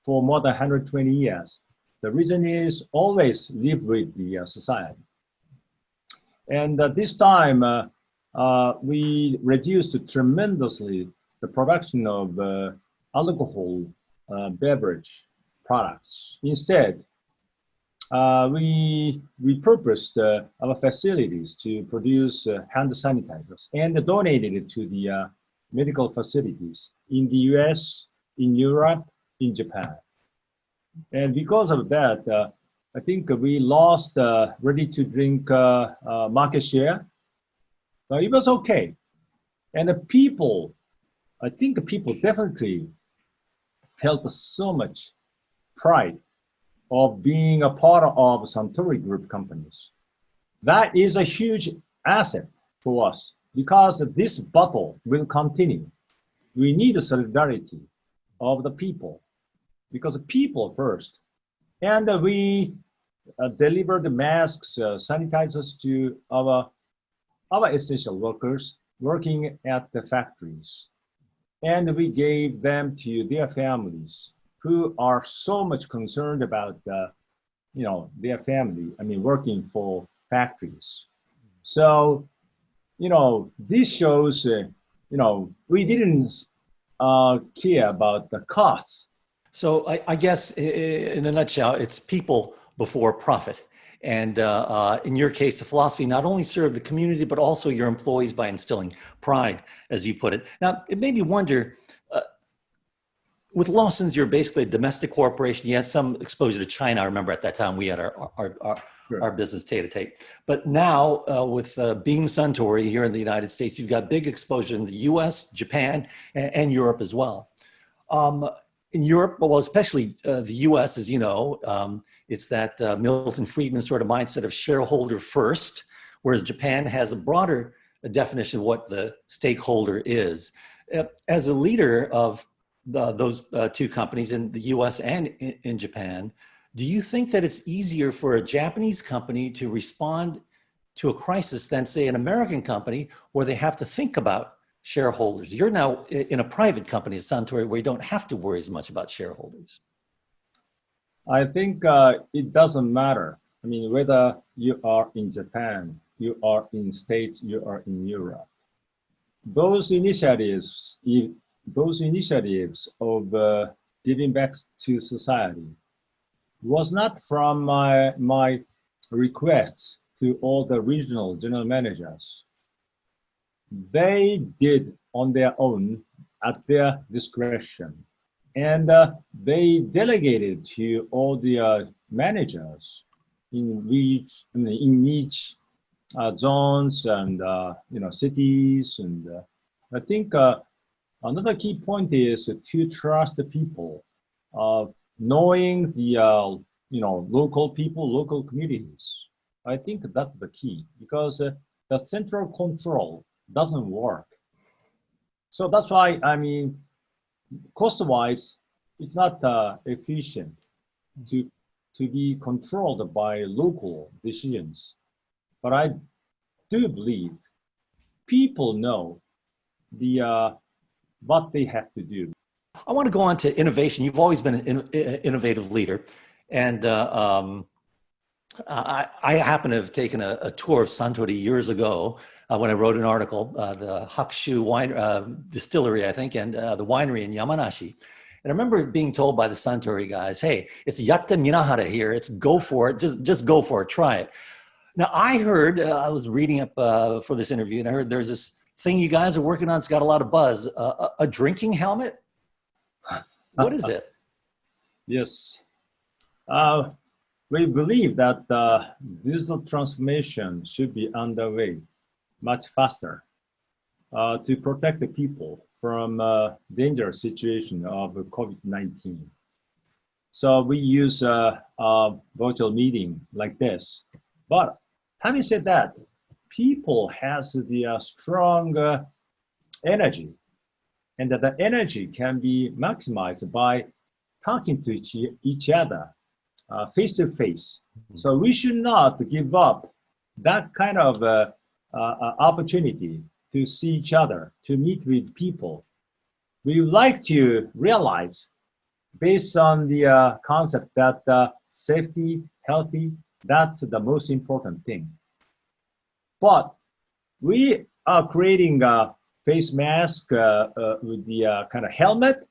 for more than 120 years. The reason is always live with the society. And this time, we reduced tremendously the production of alcohol beverage products. Instead, we repurposed our facilities to produce hand sanitizers and donated it to the medical facilities in the US, in Europe, in Japan. And because of that, I think we lost ready-to-drink market share. But it was okay. And the people, I think the people definitely felt so much pride of being a part of Suntory Group companies. That is a huge asset for us because this battle will continue. We need the solidarity of the people because the people first. And we delivered masks, sanitizers to our essential workers working at the factories. And we gave them to their families who are so much concerned about their family, working for factories. So, this shows, we didn't care about the costs. So I guess in a nutshell, it's people before profit. And in your case, the philosophy not only served the community, but also your employees by instilling pride, as you put it. Now, it made me wonder, with Lawson's, you're basically a domestic corporation. You had some exposure to China. I remember at that time we had our business tete-a-tete. But now with Beam Suntory here in the United States, you've got big exposure in the US, Japan, and Europe as well. In Europe, well, especially the US, as you know, it's that Milton Friedman sort of mindset of shareholder first, whereas Japan has a broader a definition of what the stakeholder is. As a leader of those two companies in the US and in Japan, do you think that it's easier for a Japanese company to respond to a crisis than, say, an American company where they have to think about shareholders? You're now in a private company at Suntory where you don't have to worry as much about shareholders. I think it doesn't matter. I mean, whether you are in Japan, you are in States, you are in Europe. Those initiatives of giving back to society was not from my requests to all the regional general managers. They did on their own at their discretion. And they delegated to all the managers in each zones and cities. And I think another key point is to trust the people, knowing the local people, local communities. I think that's the key, because the central control doesn't work. So that's why, I mean, cost-wise, it's not efficient to be controlled by local decisions. But I do believe people know what they have to do. I want to go on to innovation. You've always been an innovative leader. And I happen to have taken a tour of Suntory years ago when I wrote an article, the Hakushu wine distillery, I think, and the winery in Yamanashi. And I remember being told by the Suntory guys, hey, it's yatta minahara here. It's go for it. Just go for it. Try it. Now, I heard, I was reading up for this interview, and I heard there's this thing you guys are working on. It's got a lot of buzz. A drinking helmet? What is it? Yes. We believe that digital transformation should be underway much faster to protect the people from dangerous situation of COVID-19. So we use a virtual meeting like this. But having said that, people have the strong energy, and that the energy can be maximized by talking to each other face to face. So we should not give up that kind of opportunity to see each other, to meet with people. We would like to realize, based on the concept that safety, healthy, that's the most important thing. But we are creating a face mask with the kind of helmet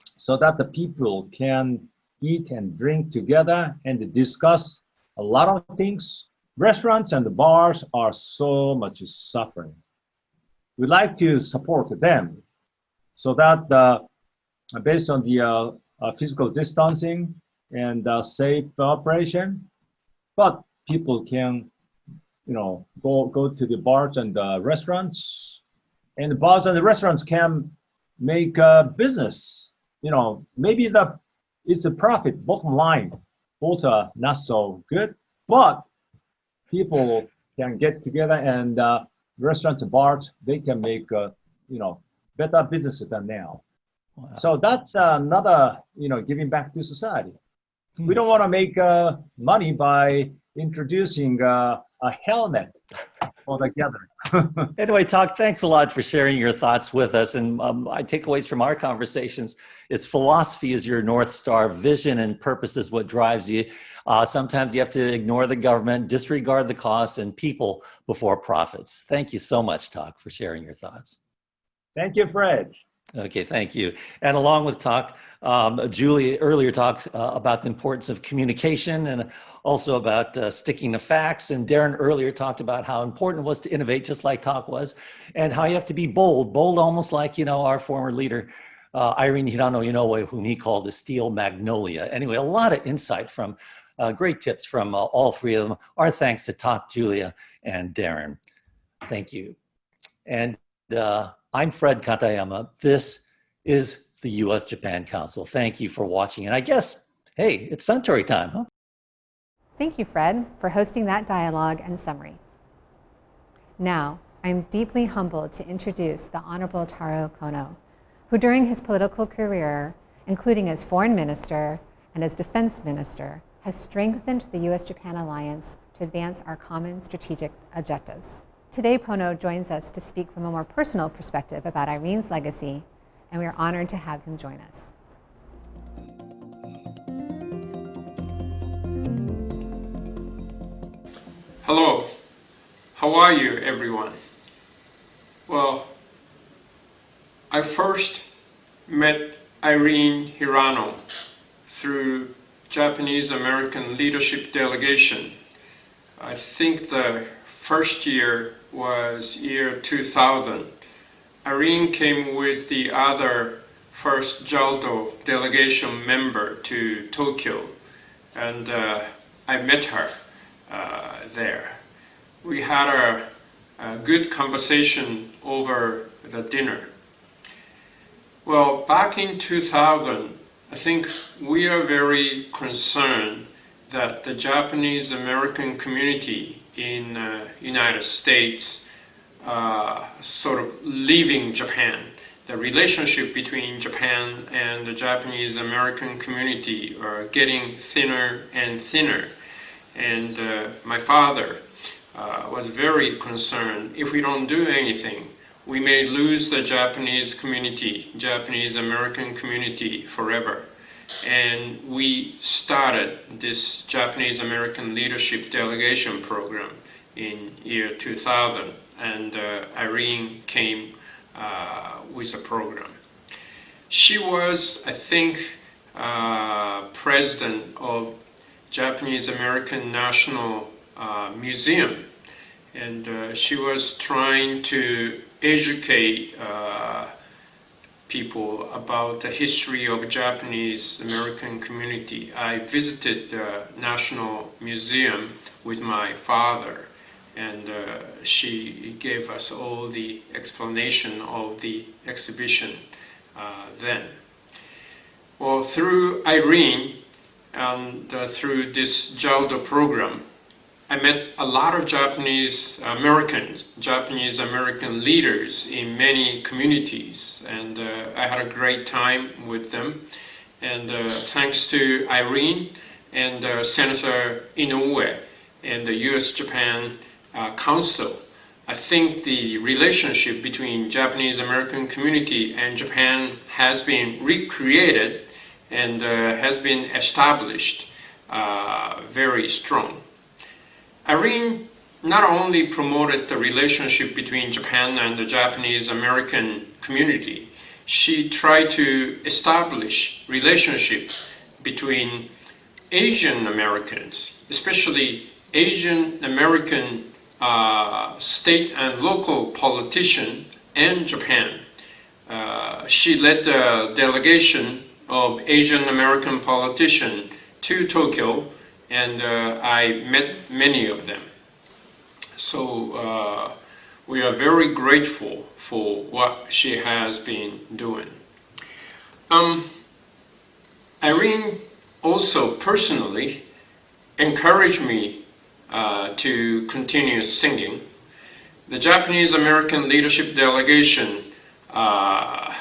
so that the people can eat and drink together and discuss a lot of things. Restaurants and the bars are so much suffering. We'd like to support them so that based on the physical distancing and safe operation, but people can, go to the bars and restaurants, and the bars and the restaurants can make business. Maybe it's a profit, bottom line, both are not so good, but people can get together, and restaurants and bars, they can make better business than now. Wow. So that's another giving back to society. We don't want to make money by introducing a helmet altogether. Anyway, thanks a lot for sharing your thoughts with us. And my takeaways from our conversations is philosophy is your North Star, vision and purpose is what drives you. Sometimes you have to ignore the government, disregard the costs, and people before profits. Thank you so much, Tak, for sharing your thoughts. Thank you, Fred. Okay, thank you. And along with Tak, Julie earlier talked about the importance of communication and also about sticking to facts. And Darren earlier talked about how important it was to innovate, just like Tak was, and how you have to be bold almost like, our former leader, Irene Hirano Inoue, whom he called the steel magnolia. Anyway, a lot of insight from great tips from all three of them. Our thanks to Tak, Julia, and Darren. Thank you. And I'm Fred Katayama. This is the U.S. Japan Council. Thank you for watching. And I guess, hey, it's Suntory time, huh? Thank you, Fred, for hosting that dialogue and summary. Now, I am deeply humbled to introduce the Honorable Taro Kono, who during his political career, including as foreign minister and as defense minister, has strengthened the U.S. Japan alliance to advance our common strategic objectives. Today, Pono joins us to speak from a more personal perspective about Irene's legacy, and we are honored to have him join us. Hello, how are you, everyone? Well, I first met Irene Hirano through Japanese American leadership delegation. I think the first year was year 2000. Irene came with the other first JALDO delegation member to Tokyo, and I met her there. We had a good conversation over the dinner. Well, back in 2000, I think we are very concerned that the Japanese American community in the United States sort of leaving Japan. The relationship between Japan and the Japanese American community are getting thinner and thinner. And my father was very concerned, if we don't do anything, we may lose the Japanese community, Japanese American community forever. And we started this Japanese American leadership delegation program in year 2000, and Irene came with a program. She was, I think, president of Japanese American National Museum, and she was trying to educate people about the history of Japanese American community. I visited the National Museum with my father, and she gave us all the explanation of the exhibition then. Well, through Irene and through this JALDO program, I met a lot of Japanese Americans, Japanese American leaders in many communities, and I had a great time with them. And thanks to Irene and Senator Inoue and the U.S. Japan Council, I think the relationship between Japanese American community and Japan has been recreated and has been established very strong. Irene not only promoted the relationship between Japan and the Japanese American community, she tried to establish relationship between Asian Americans, especially Asian American state and local politicians, and Japan. She led the delegation of Asian American politicians to Tokyo, and I met many of them. So we are very grateful for what she has been doing. Irene also personally encouraged me to continue singing. The Japanese American leadership delegation, I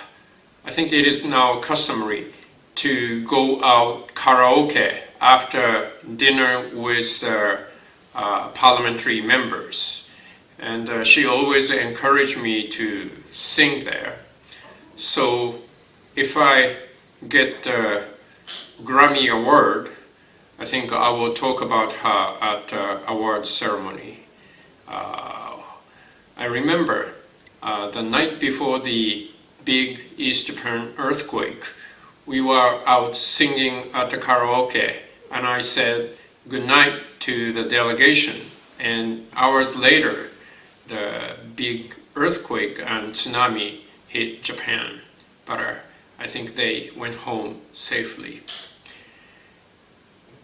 think it is now customary to go out karaoke after dinner with parliamentary members. And she always encouraged me to sing there. So if I get the Grammy Award, I think I will talk about her at the award ceremony. I remember the night before the big East Japan earthquake, we were out singing at the karaoke, and I said good night to the delegation, and hours later the big earthquake and tsunami hit Japan, but I think they went home safely.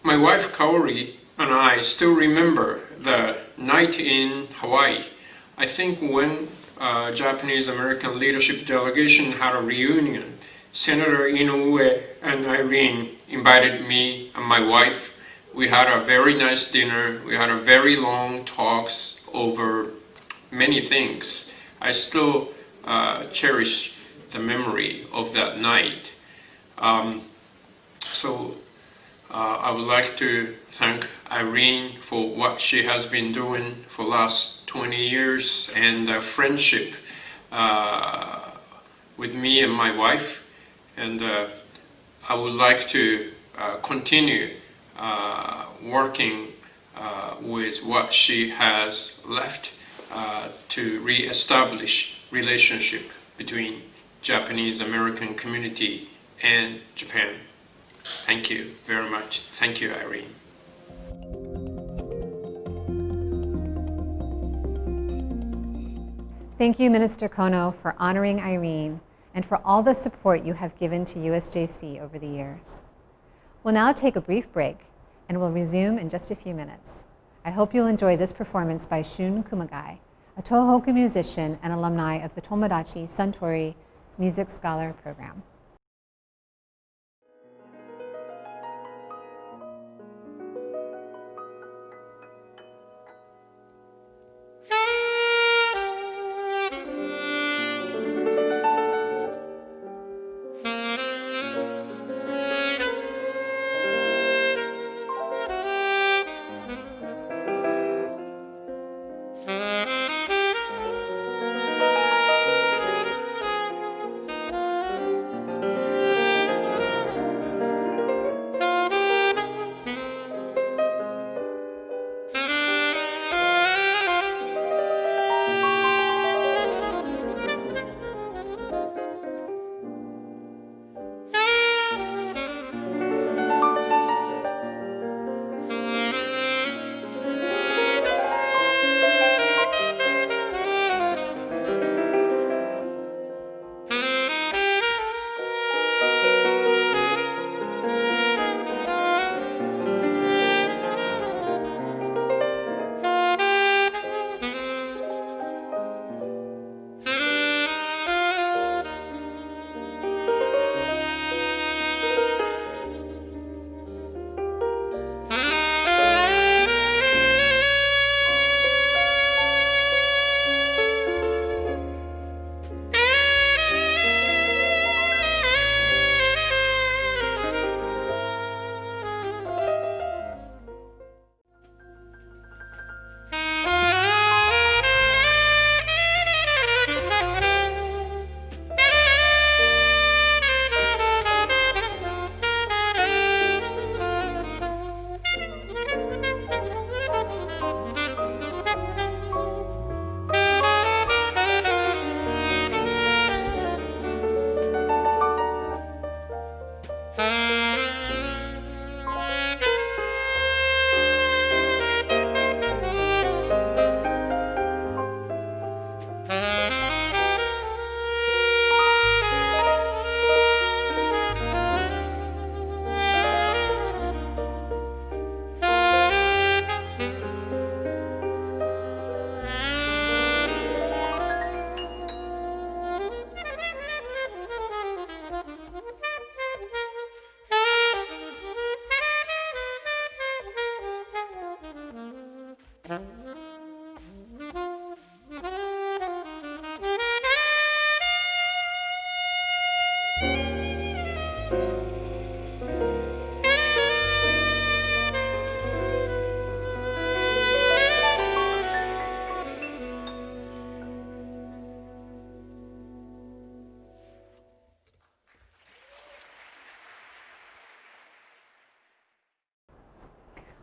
My wife Kaori and I still remember the night in Hawaii. I think when Japanese American leadership delegation had a reunion, Senator Inoue and Irene invited me and my wife. We had a very nice dinner. We had a very long talks over many things. I still cherish the memory of that night. So I would like to thank Irene for what she has been doing for the last 20 years and the friendship with me and my wife. And I would like to continue working with what she has left to re-establish relationship between Japanese American community and Japan. Thank you very much. Thank you, Irene. Thank you, Minister Kono, for honoring Irene and for all the support you have given to USJC over the years. We'll now take a brief break and we'll resume in just a few minutes. I hope you'll enjoy this performance by Shun Kumagai, a Tohoku musician and alumni of the Tomodachi Suntory Music Scholar Program.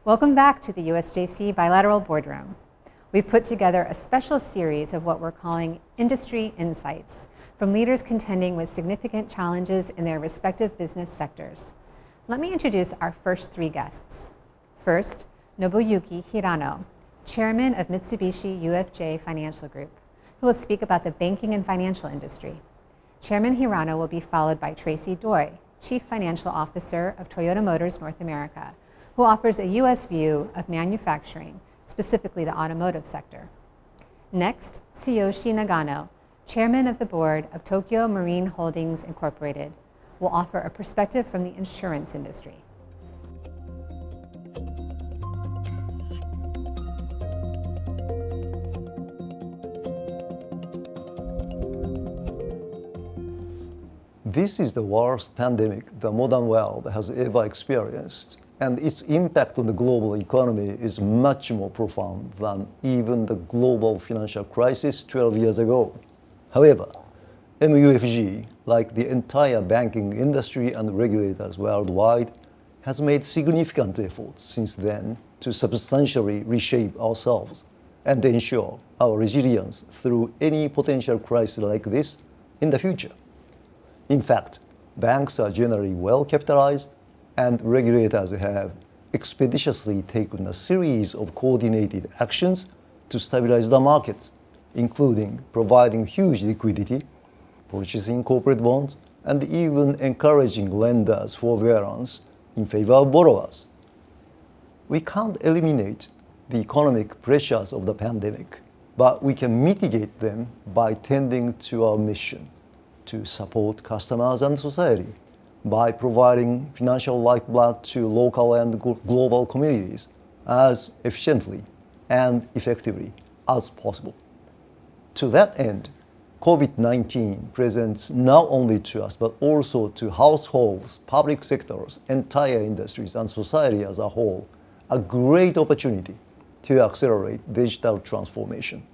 Welcome back to the USJC Bilateral Boardroom. We've put together a special series of what we're calling industry insights from leaders contending with significant challenges in their respective business sectors. Let me introduce our first three guests. First, Nobuyuki Hirano, chairman of Mitsubishi UFJ Financial Group, who will speak about the banking and financial industry. Chairman Hirano will be followed by Tracy Doi, chief financial officer of Toyota Motors North America, who offers a U.S. view of manufacturing, specifically the automotive sector. Next, Tsuyoshi Nagano, chairman of the board of Tokyo Marine Holdings Incorporated, will offer a perspective from the insurance industry. This is the worst pandemic the modern world has ever experienced, and its impact on the global economy is much more profound than even the global financial crisis 12 years ago. However, MUFG, like the entire banking industry and regulators worldwide, has made significant efforts since then to substantially reshape ourselves and ensure our resilience through any potential crisis like this in the future. In fact, banks are generally well capitalized, and regulators have expeditiously taken a series of coordinated actions to stabilize the markets, including providing huge liquidity, purchasing corporate bonds, and even encouraging lenders' forbearance in favor of borrowers. We can't eliminate the economic pressures of the pandemic, but we can mitigate them by tending to our mission to support customers and society by providing financial lifeblood to local and global communities as efficiently and effectively as possible. To that end, COVID-19 presents not only to us but also to households, public sectors, entire industries, and society as a whole a great opportunity to accelerate digital transformation.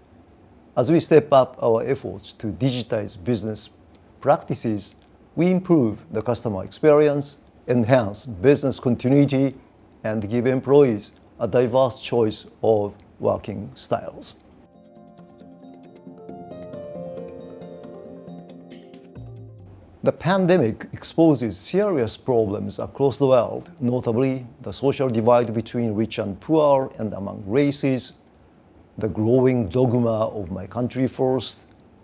As we step up our efforts to digitize business practices, we improve the customer experience, enhance business continuity, and give employees a diverse choice of working styles. The pandemic exposes serious problems across the world, notably the social divide between rich and poor and among races, the growing dogma of my country first,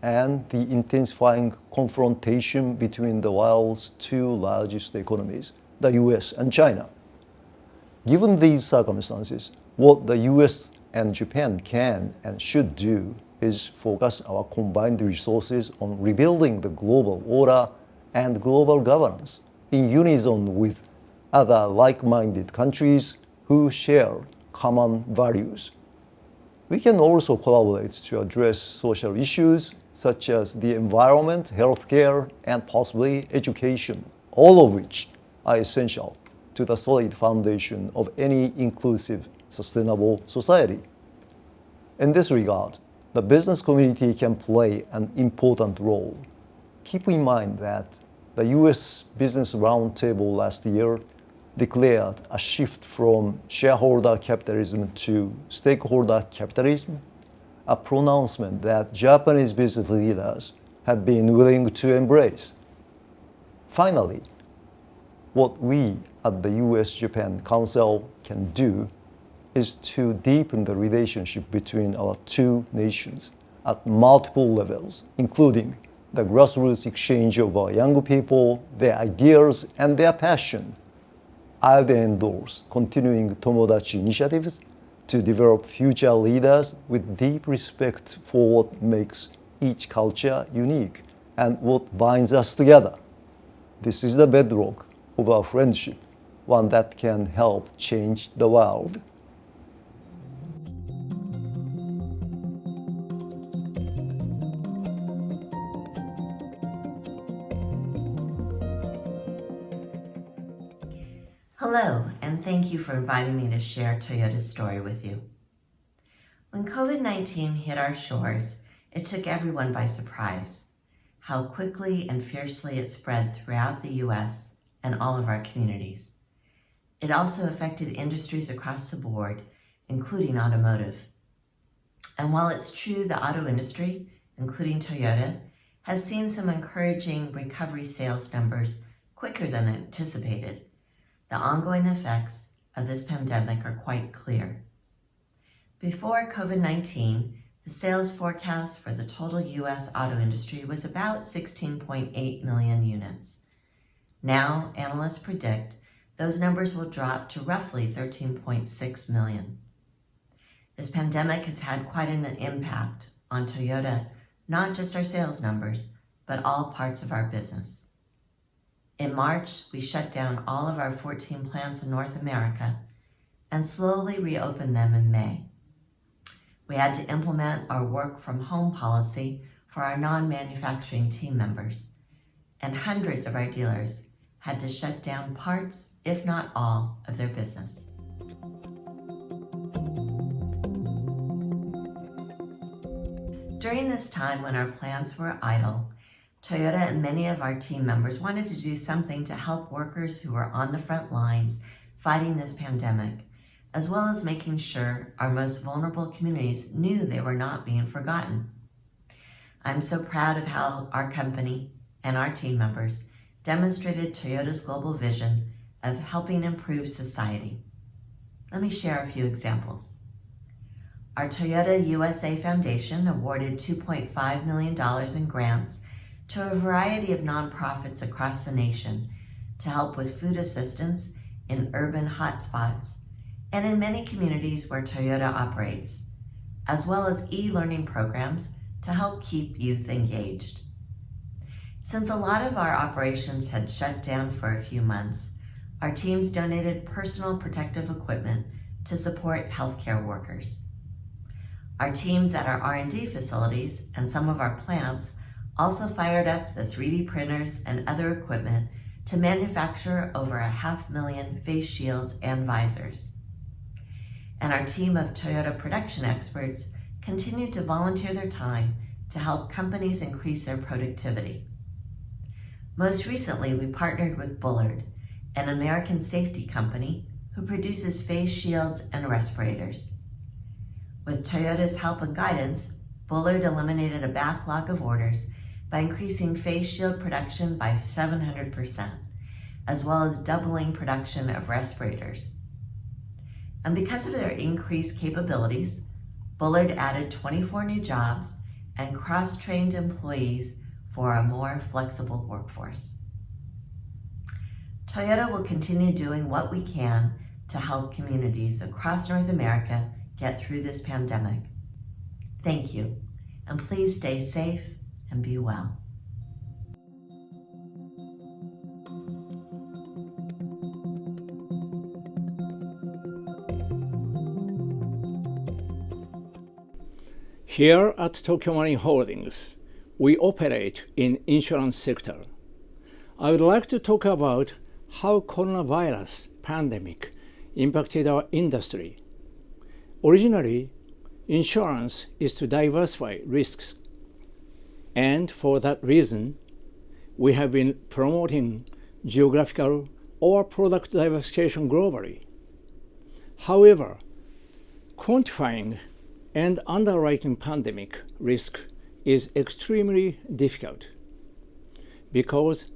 and the intensifying confrontation between the world's two largest economies, the U.S. and China. Given these circumstances, what the U.S. and Japan can and should do is focus our combined resources on rebuilding the global order and global governance in unison with other like-minded countries who share common values. We can also collaborate to address social issues such as the environment, healthcare, and possibly education, all of which are essential to the solid foundation of any inclusive, sustainable society. In this regard, the business community can play an important role. Keep in mind that the U.S. Business Roundtable last year declared a shift from shareholder capitalism to stakeholder capitalism, a pronouncement that Japanese business leaders have been willing to embrace. Finally, what we at the U.S. Japan Council can do is to deepen the relationship between our two nations at multiple levels, including the grassroots exchange of our young people, their ideas, and their passion. I endorse continuing Tomodachi initiatives to develop future leaders with deep respect for what makes each culture unique and what binds us together. This is the bedrock of our friendship, one that can help change the world. Hello, and thank you for inviting me to share Toyota's story with you. When COVID-19 hit our shores, it took everyone by surprise. How quickly and fiercely it spread throughout the U.S. and all of our communities. It also affected industries across the board, including automotive. And while it's true the auto industry, including Toyota, has seen some encouraging recovery sales numbers quicker than anticipated, the ongoing effects of this pandemic are quite clear. Before COVID-19, the sales forecast for the total U.S. auto industry was about 16.8 million units. Now, analysts predict those numbers will drop to roughly 13.6 million. This pandemic has had quite an impact on Toyota, not just our sales numbers, but all parts of our business. In March, we shut down all of our 14 plants in North America and slowly reopened them in May. We had to implement our work from home policy for our non-manufacturing team members, and hundreds of our dealers had to shut down parts, if not all, of their business. During this time when our plants were idle, Toyota and many of our team members wanted to do something to help workers who were on the front lines fighting this pandemic, as well as making sure our most vulnerable communities knew they were not being forgotten. I'm so proud of how our company and our team members demonstrated Toyota's global vision of helping improve society. Let me share a few examples. Our Toyota USA Foundation awarded $2.5 million in grants to a variety of nonprofits across the nation to help with food assistance in urban hotspots and in many communities where Toyota operates, as well as e-learning programs to help keep youth engaged. Since a lot of our operations had shut down for a few months, our teams donated personal protective equipment to support healthcare workers. Our teams at our R&D facilities and some of our plants also fired up the 3D printers and other equipment to manufacture over 500,000 face shields and visors. And our team of Toyota production experts continued to volunteer their time to help companies increase their productivity. Most recently, we partnered with Bullard, an American safety company who produces face shields and respirators. With Toyota's help and guidance, Bullard eliminated a backlog of orders by increasing face shield production by 700%, as well as doubling production of respirators. And because of their increased capabilities, Bullard added 24 new jobs and cross-trained employees for a more flexible workforce. Toyota will continue doing what we can to help communities across North America get through this pandemic. Thank you, and please stay safe and be well. Here at Tokyo Marine Holdings, we operate in insurance sector. I would like to talk about how coronavirus pandemic impacted our industry. Originally, insurance is to diversify risks, and for that reason, we have been promoting geographical or product diversification globally. However, quantifying and underwriting pandemic risk is extremely difficult because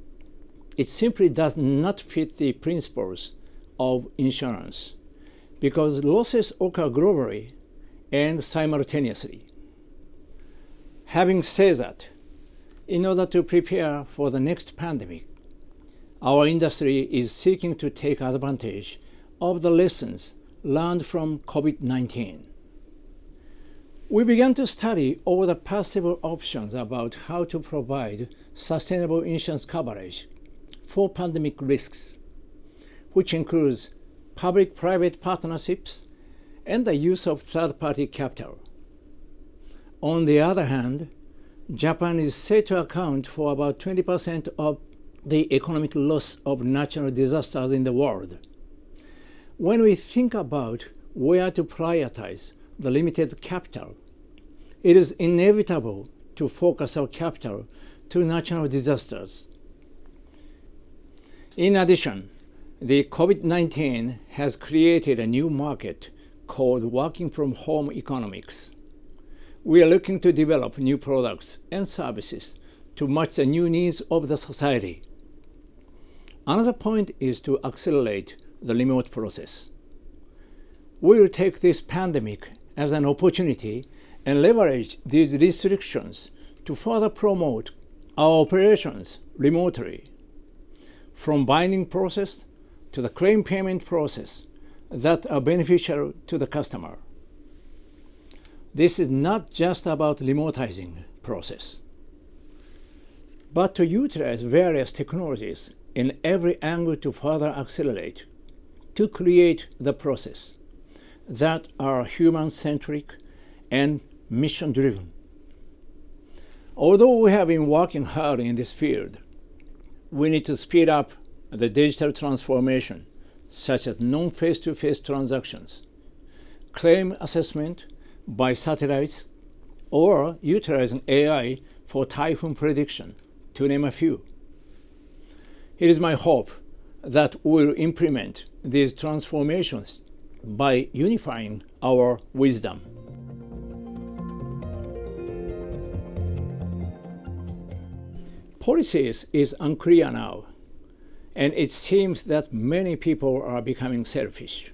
it simply does not fit the principles of insurance, because losses occur globally and simultaneously. Having said that, in order to prepare for the next pandemic, our industry is seeking to take advantage of the lessons learned from COVID-19. We began to study over the past several options about how to provide sustainable insurance coverage for pandemic risks, which includes public-private partnerships and the use of third-party capital. On the other hand, Japan is said to account for about 20% of the economic loss of natural disasters in the world. When we think about where to prioritize the limited capital, it is inevitable to focus our capital to natural disasters. In addition, the COVID-19 has created a new market called working from home economics. We are looking to develop new products and services to match the new needs of the society. Another point is to accelerate the remote process. We will take this pandemic as an opportunity and leverage these restrictions to further promote our operations remotely, from binding process to the claim payment process that are beneficial to the customer. This is not just about remotizing process, but to utilize various technologies in every angle to further accelerate, to create the process that are human-centric and mission-driven. Although we have been working hard in this field, we need to speed up the digital transformation, such as non-face-to-face transactions, claim assessment by satellites, or utilizing AI for typhoon prediction, to name a few. It is my hope that we will implement these transformations by unifying our wisdom. Policies is unclear now, and it seems that many people are becoming selfish.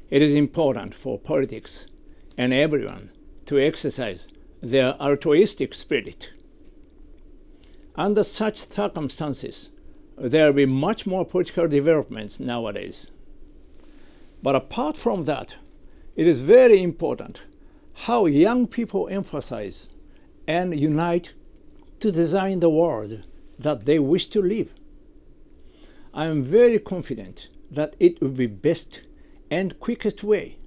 It is important for politics and everyone to exercise their altruistic spirit. Under such circumstances, there will be much more political developments nowadays. But apart from that, it is very important how young people emphasize and unite to design the world that they wish to live. I am very confident that it will be best and quickest way.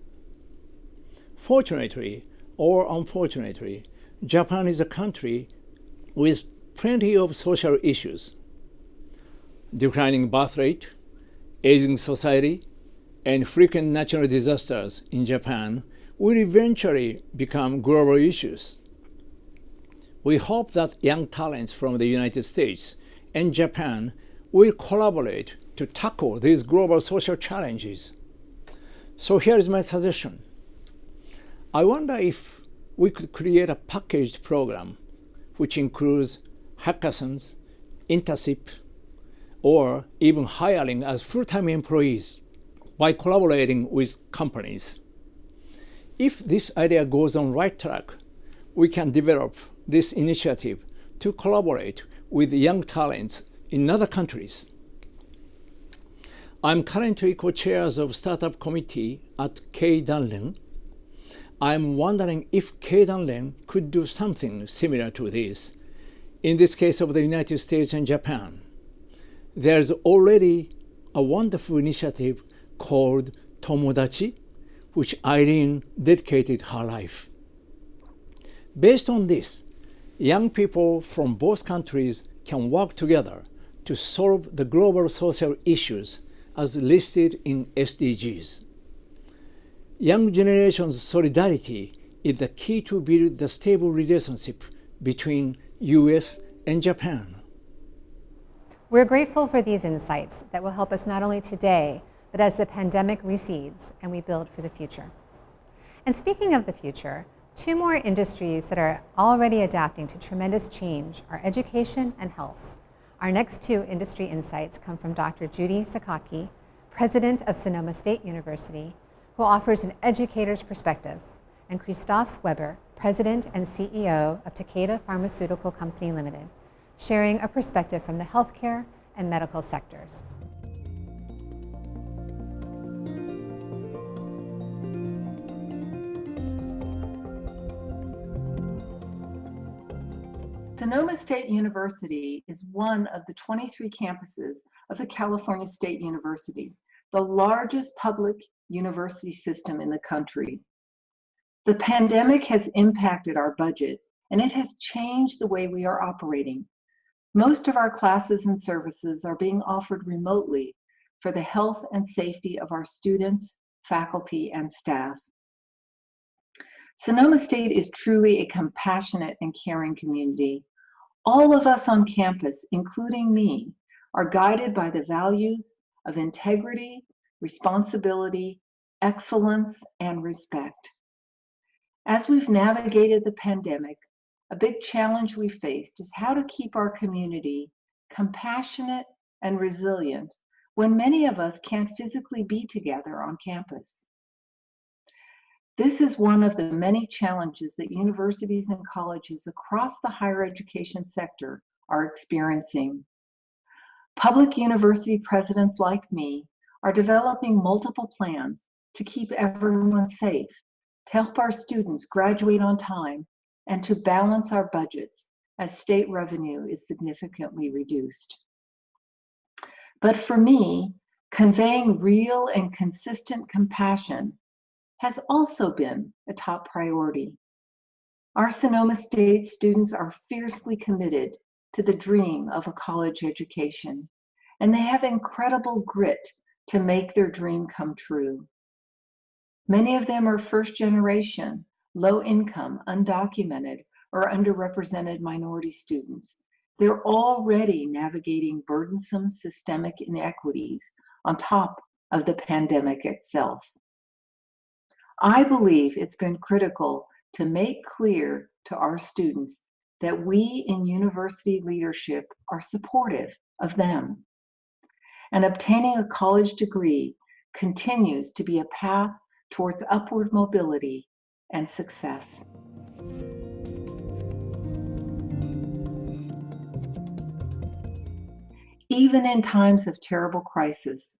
Fortunately or unfortunately, Japan is a country with plenty of social issues. Declining birth rate, aging society, and frequent natural disasters in Japan will eventually become global issues. We hope that young talents from the United States and Japan will collaborate to tackle these global social challenges. So here is my suggestion. I wonder if we could create a packaged program which includes hackathons, internship, or even hiring as full-time employees by collaborating with companies. If this idea goes on right track, we can develop this initiative to collaborate with young talents in other countries. I'm currently co-chair of Startup Committee at K-Danren. I'm wondering if K-Danren could do something similar to this, in this case of the United States and Japan. There's already a wonderful initiative called Tomodachi, which Irene dedicated her life. Based on this, young people from both countries can work together to solve the global social issues as listed in SDGs. Young generation's solidarity is the key to build the stable relationship between U.S. and Japan. We're grateful for these insights that will help us not only today, but as the pandemic recedes and we build for the future. And speaking of the future, two more industries that are already adapting to tremendous change are education and health. Our next two industry insights come from Dr. Judy Sakaki, president of Sonoma State University, who offers an educator's perspective, and Christophe Weber, president and CEO of Takeda Pharmaceutical Company Limited, sharing a perspective from the healthcare and medical sectors. Sonoma State University is one of the 23 campuses of the California State University, the largest public university system in the country. The pandemic has impacted our budget, and it has changed the way we are operating. Most of our classes and services are being offered remotely for the health and safety of our students, faculty, and staff. Sonoma State is truly a compassionate and caring community. All of us on campus, including me, are guided by the values of integrity, responsibility, excellence, and respect. As we've navigated the pandemic, a big challenge we faced is how to keep our community compassionate and resilient when many of us can't physically be together on campus. This is one of the many challenges that universities and colleges across the higher education sector are experiencing. Public university presidents like me are developing multiple plans to keep everyone safe, to help our students graduate on time, and to balance our budgets as state revenue is significantly reduced. But for me, conveying real and consistent compassion has also been a top priority. Our Sonoma State students are fiercely committed to the dream of a college education, and they have incredible grit to make their dream come true. Many of them are first generation, low income, undocumented, or underrepresented minority students. They're already navigating burdensome systemic inequities on top of the pandemic itself. I believe it's been critical to make clear to our students that we in university leadership are supportive of them. And obtaining a college degree continues to be a path towards upward mobility and success. Even in times of terrible crisis,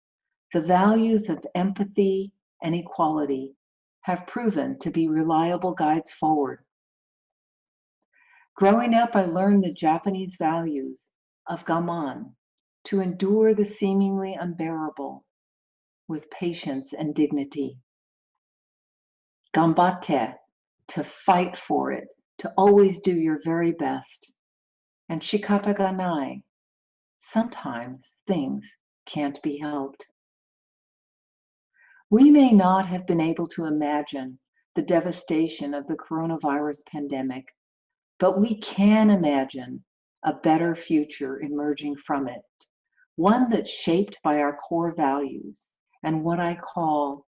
the values of empathy and equality have proven to be reliable guides forward. Growing up, I learned the Japanese values of gaman, to endure the seemingly unbearable with patience and dignity. Ganbatte, to fight for it, to always do your very best. And shikata ga nai, sometimes things can't be helped. We may not have been able to imagine the devastation of the coronavirus pandemic, but we can imagine a better future emerging from it, one that's shaped by our core values and what I call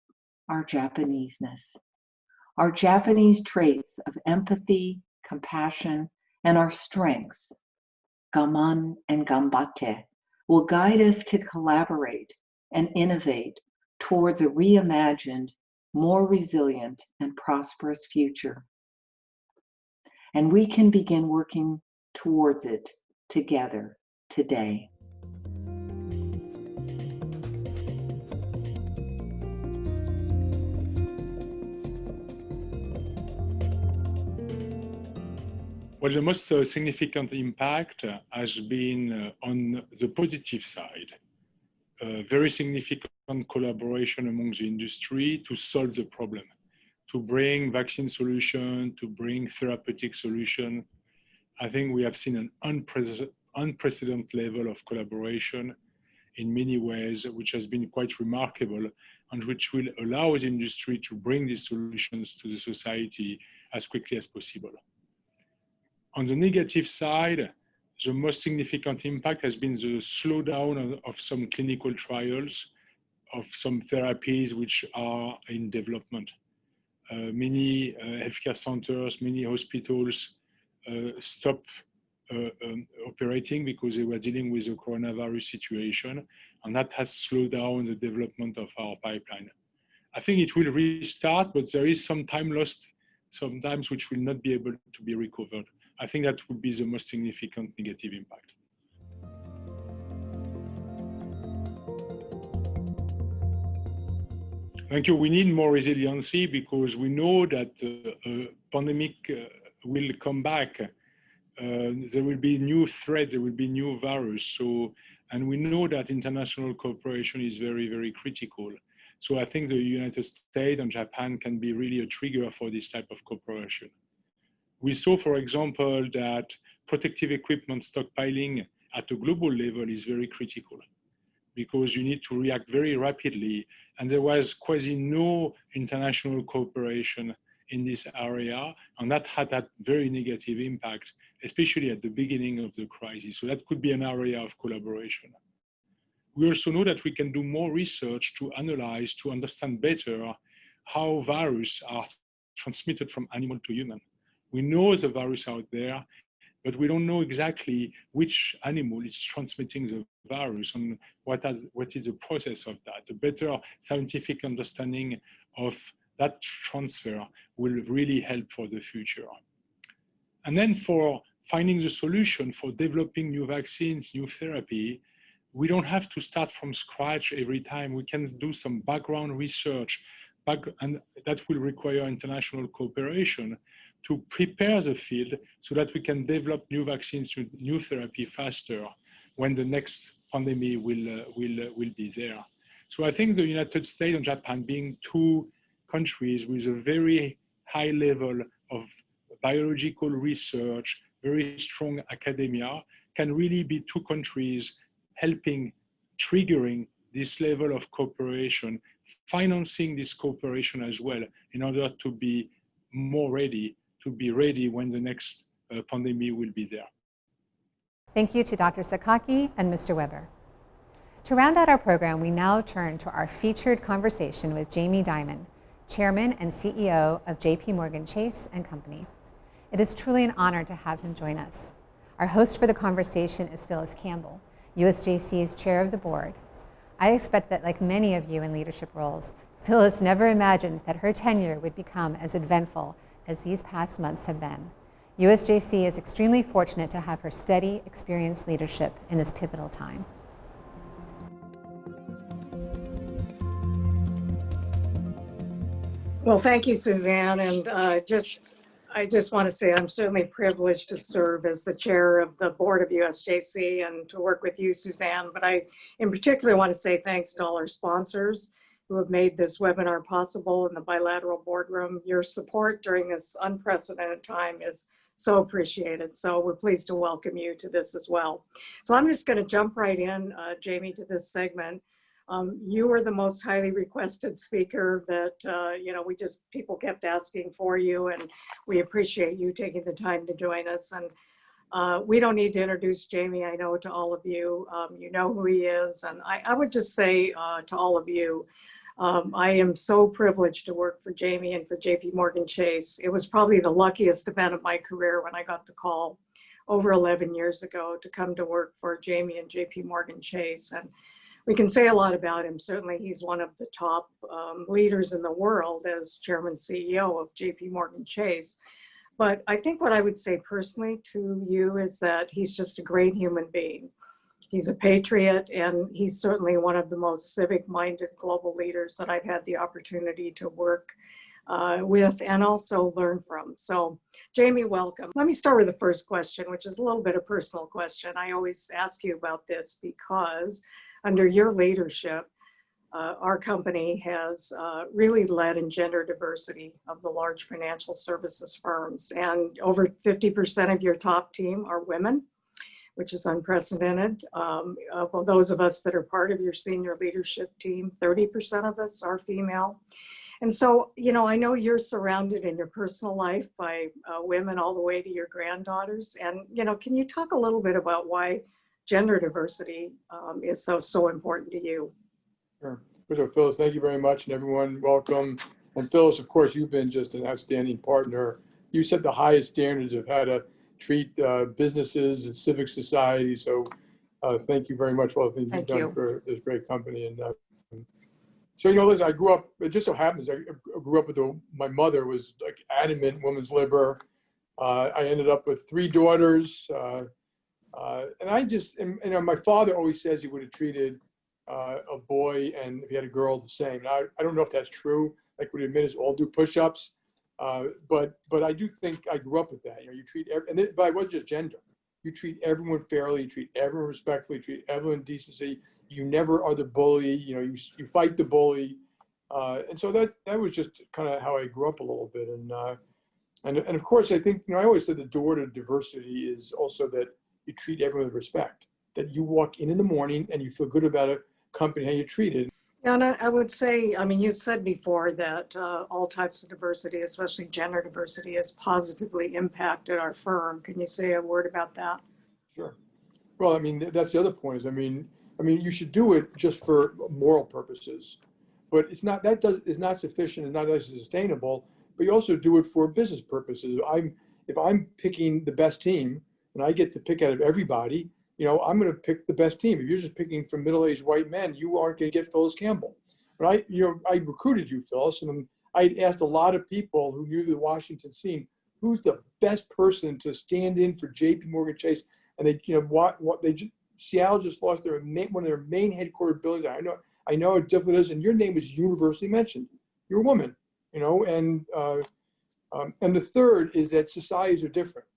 our Japaneseness. Our Japanese traits of empathy, compassion, and our strengths, gaman and ganbatte, will guide us to collaborate and innovate towards a reimagined, more resilient, and prosperous future. And we can begin working towards it together today. Well, the most significant impact has been on the positive side. Very significant collaboration among the industry to solve the problem, to bring vaccine solution, to bring therapeutic solution. I think we have seen an unprecedented level of collaboration in many ways, which has been quite remarkable and which will allow the industry to bring these solutions to the society as quickly as possible. On the negative side, the most significant impact has been the slowdown of some clinical trials, of some therapies which are in development. Many healthcare centers, many hospitals stopped operating because they were dealing with the coronavirus situation, and that has slowed down the development of our pipeline. I think it will restart, but there is some time lost, sometimes which will not be able to be recovered. I think that would be the most significant negative impact. Thank you. We need more resiliency because we know that pandemic will come back. There will be new threats, there will be new virus. And we know that international cooperation is very, very critical. So I think the United States and Japan can be really a trigger for this type of cooperation. We saw, for example, that protective equipment stockpiling at a global level is very critical because you need to react very rapidly. And there was quasi no international cooperation in this area, and that had that very negative impact, especially at the beginning of the crisis. So that could be an area of collaboration. We also know that we can do more research to analyze, to understand better how viruses are transmitted from animal to human. We know the virus out there, but we don't know exactly which animal is transmitting the virus and what is the process of that. A better scientific understanding of that transfer will really help for the future. And then for finding the solution for developing new vaccines, new therapy, we don't have to start from scratch every time. We can do some background research, and that will require international cooperation to prepare the field so that we can develop new vaccines, new therapy faster when the next pandemic will be there. So I think the United States and Japan, being two countries with a very high level of biological research, very strong academia, can really be two countries helping, triggering this level of cooperation, financing this cooperation as well, in order to be more ready, to be ready when the next pandemic will be there. Thank you to Dr. Sakaki and Mr. Weber. To round out our program, we now turn to our featured conversation with Jamie Dimon, Chairman and CEO of JP Morgan Chase & Company. It is truly an honor to have him join us. Our host for the conversation is Phyllis Campbell, USJC's Chair of the Board. I expect that, like many of you in leadership roles, Phyllis never imagined that her tenure would become as eventful as these past months have been. USJC is extremely fortunate to have her steady, experienced leadership in this pivotal time. Well, thank you, Suzanne. And I just want to say I'm certainly privileged to serve as the chair of the board of USJC and to work with you, Suzanne. But I, in particular, want to say thanks to all our sponsors who have made this webinar possible in the Bilateral Boardroom. Your support during this unprecedented time is so appreciated. So we're pleased to welcome you to this as well. So I'm just going to jump right in, Jamie, to this segment. You were the most highly requested speaker that, people kept asking for you, and we appreciate you taking the time to join us. And we don't need to introduce Jamie, I know, to all of you. You know who he is. And I would just say to all of you, I am so privileged to work for Jamie and for JP Morgan Chase. It was probably the luckiest event of my career when I got the call over 11 years ago to come to work for Jamie and JP Morgan Chase. And we can say a lot about him. Certainly, he's one of the top leaders in the world as chairman CEO of JP Morgan Chase. But I think what I would say personally to you is that he's just a great human being. He's a patriot, and he's certainly one of the most civic-minded global leaders that I've had the opportunity to work with and also learn from. So, Jamie, welcome. Let me start with the first question, which is a little bit of a personal question. I always ask you about this because under your leadership, our company has really led in gender diversity of the large financial services firms. And over 50% of your top team are women, which is unprecedented. For those of us that are part of your senior leadership team, 30% of us are female. And so, I know you're surrounded in your personal life by women all the way to your granddaughters. And, can you talk a little bit about why gender diversity is so important to you? Sure. First of all, Phyllis, thank you very much, and everyone, welcome. And Phyllis, of course, you've been just an outstanding partner. You set the highest standards of how to treat businesses and civic society. So thank you very much for all the things you've done for this great company. And so, listen, I grew up, it just so happens, I grew up with my mother was like adamant women's liber. I ended up with 3 daughters. And I just, my father always says he would have treated a boy and if he had a girl the same. Now, I don't know if that's true. Like, would admit us all do push-ups. But I do think I grew up with that. You treat but it wasn't just gender. You treat everyone fairly. You treat everyone respectfully. You treat everyone decency. You never are the bully. You fight the bully. And so that was just kind of how I grew up a little bit. And of course, I think I always said the door to diversity is also that you treat everyone with respect. That you walk in the morning and you feel good about a company, how you treat it. And I would say, you've said before that all types of diversity, especially gender diversity, has positively impacted our firm. Can you say a word about that? Sure. Well, that's the other point is, you should do it just for moral purposes, but it's not, is not sufficient and not sustainable, but you also do it for business purposes. If I'm picking the best team and I get to pick out of everybody, I'm going to pick the best team. If you're just picking from middle-aged white men, you aren't going to get Phyllis Campbell. But I recruited you, Phyllis, and I asked a lot of people who knew the Washington scene, who's the best person to stand in for JP Morgan Chase? And they, Seattle just lost one of their main headquarters buildings. I know how difficult it is, and your name was universally mentioned. You're a woman, and the third is that societies are different.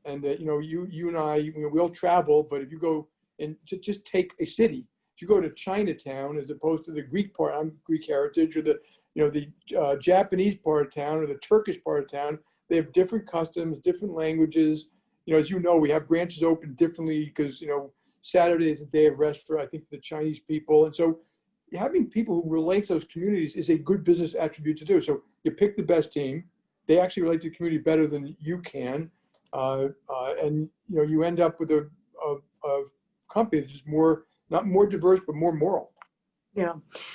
And that, you and I, we all travel, but if you go and just take a city, if you go to Chinatown, as opposed to the Greek part, I'm Greek heritage, or the Japanese part of town or the Turkish part of town, they have different customs, different languages, as you know, we have branches open differently because, Saturday is a day of rest for, I think, the Chinese people. And so having people who relate to those communities is a good business attribute to do. So you pick the best team. They actually relate to the community better than you can. And, you end up with a company that's just not more diverse, but more moral. Yeah.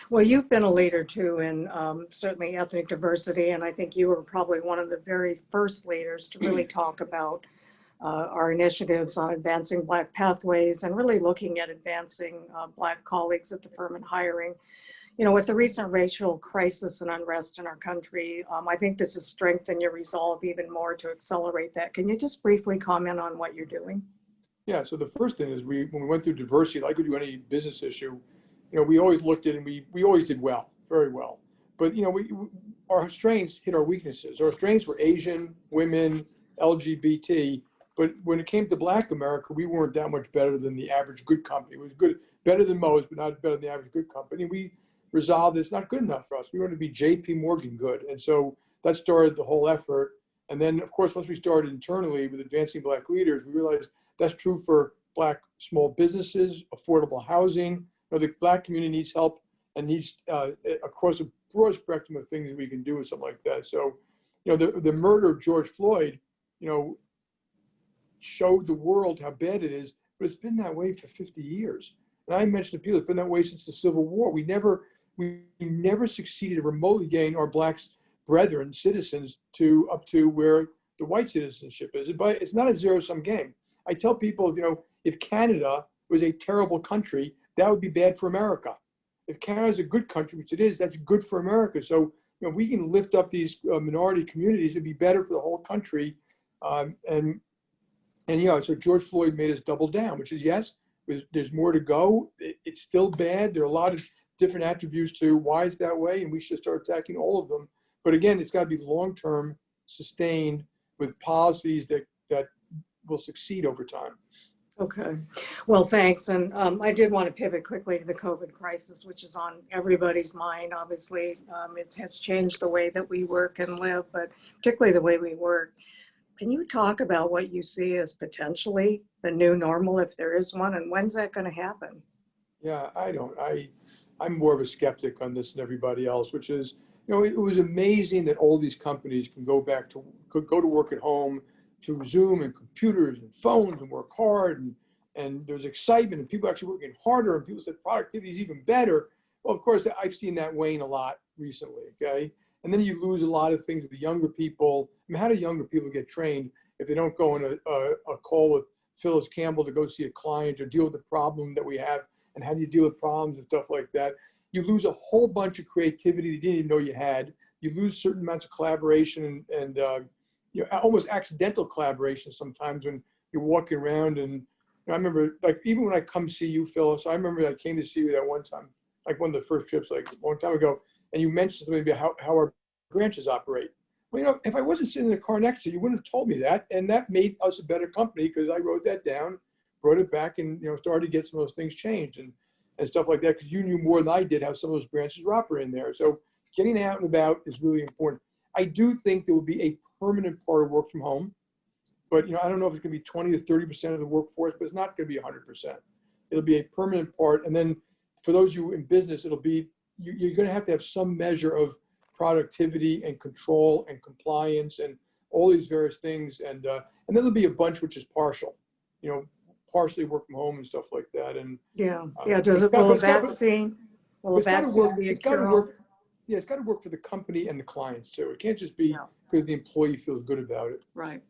Well, you've been a leader too in certainly ethnic diversity. And I think you were probably one of the very first leaders to really talk about our initiatives on advancing Black pathways and really looking at advancing Black colleagues at the firm and hiring. With the recent racial crisis and unrest in our country, I think this has strengthened your resolve even more to accelerate that. Can you just briefly comment on what you're doing? Yeah, so the first thing is when we went through diversity, like we do any business issue, we always looked at it and we always did well, very well. But, our strengths hit our weaknesses. Our strengths were Asian, women, LGBT. But when it came to Black America, we weren't that much better than the average good company. It was good, better than most, but not better than the average good company. We resolved it's not good enough for us. We wanted to be JP Morgan good. And so that started the whole effort. And then, of course, once we started internally with advancing Black leaders, we realized that's true for Black small businesses, affordable housing. The Black community needs help and needs across a broad spectrum of things that we can do with something like that. So, the murder of George Floyd, showed the world how bad it is, but it's been that way for 50 years. And I mentioned to people, it's been that way since the Civil War. We never succeeded in remotely getting our Black brethren, citizens, up to where the white citizenship is. But it's not a zero-sum game. I tell people, if Canada was a terrible country, that would be bad for America. If Canada is a good country, which it is, that's good for America. So, if we can lift up these minority communities, it'd be better for the whole country. So George Floyd made us double down, which is, yes, there's more to go. It's still bad. There are a lot of different attributes to why it's that way, and we should start attacking all of them. But again, it's got to be long-term, sustained, with policies that will succeed over time. Okay. Well, thanks. And I did want to pivot quickly to the COVID crisis, which is on everybody's mind. Obviously, it has changed the way that we work and live, but particularly the way we work. Can you talk about what you see as potentially the new normal, if there is one, and when's that going to happen? Yeah, I'm more of a skeptic on this than everybody else, which is, it was amazing that all these companies could go to work at home through Zoom and computers and phones and work hard, and there's excitement and people actually working harder, and people said productivity is even better. Well, of course, I've seen that wane a lot recently, okay? And then you lose a lot of things with the younger people. I mean, how do younger people get trained if they don't go on a call with Phyllis Campbell to go see a client or deal with the problem that we have, and how do you deal with problems and stuff like that? You lose a whole bunch of creativity you didn't even know you had. You lose certain amounts of collaboration and almost accidental collaboration sometimes when you're walking around. And I remember, like, even when I come see you, Phyllis, I remember I came to see you that one time, like one of the first trips, like a long time ago, and you mentioned something about how our branches operate. Well, if I wasn't sitting in the car next to you, you wouldn't have told me that. And that made us a better company because I wrote that down, brought it back, and started to get some of those things changed and stuff like that, because you knew more than I did how some of those branches were operating there. So getting out and about is really important. I do think there will be a permanent part of work from home, but I don't know if it's going to be 20 to 30% of the workforce, but it's not going to be 100%. It'll be a permanent part. And then for those of you in business, it'll be, you're going to have some measure of productivity and control and compliance and all these various things. And then there'll be a bunch which is partial, partially work from home and stuff like that. And Will a vaccine be a cure-all? Yeah, it's got to work for the company and the clients too. It can't just be because the employee feels good about it. Right.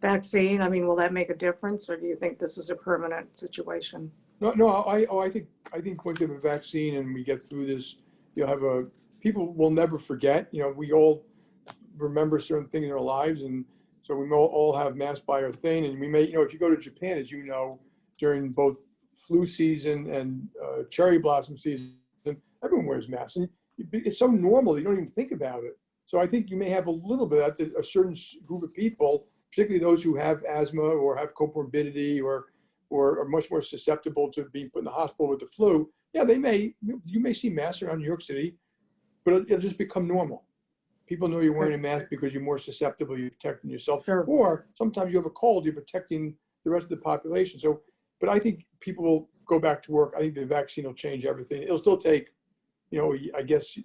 Vaccine, I mean, will that make a difference, or do you think this is a permanent situation? No. I think once you have a vaccine and we get through this, you'll have people will never forget. We all remember certain things in our lives, and so we all have masks by our thing. And we may, if you go to Japan, as you know, during both flu season and cherry blossom season, everyone wears masks, and it's so normal you don't even think about it. So I think you may have a little bit of a certain group of people, particularly those who have asthma or have comorbidity or are much more susceptible to being put in the hospital with the flu. Yeah, you may see masks around New York City, but it'll just become normal. People know you're wearing a mask because you're more susceptible, you're protecting yourself. Sure. Or sometimes you have a cold, you're protecting the rest of the population. So, but I think people will go back to work. I think the vaccine will change everything. It'll still take, I guess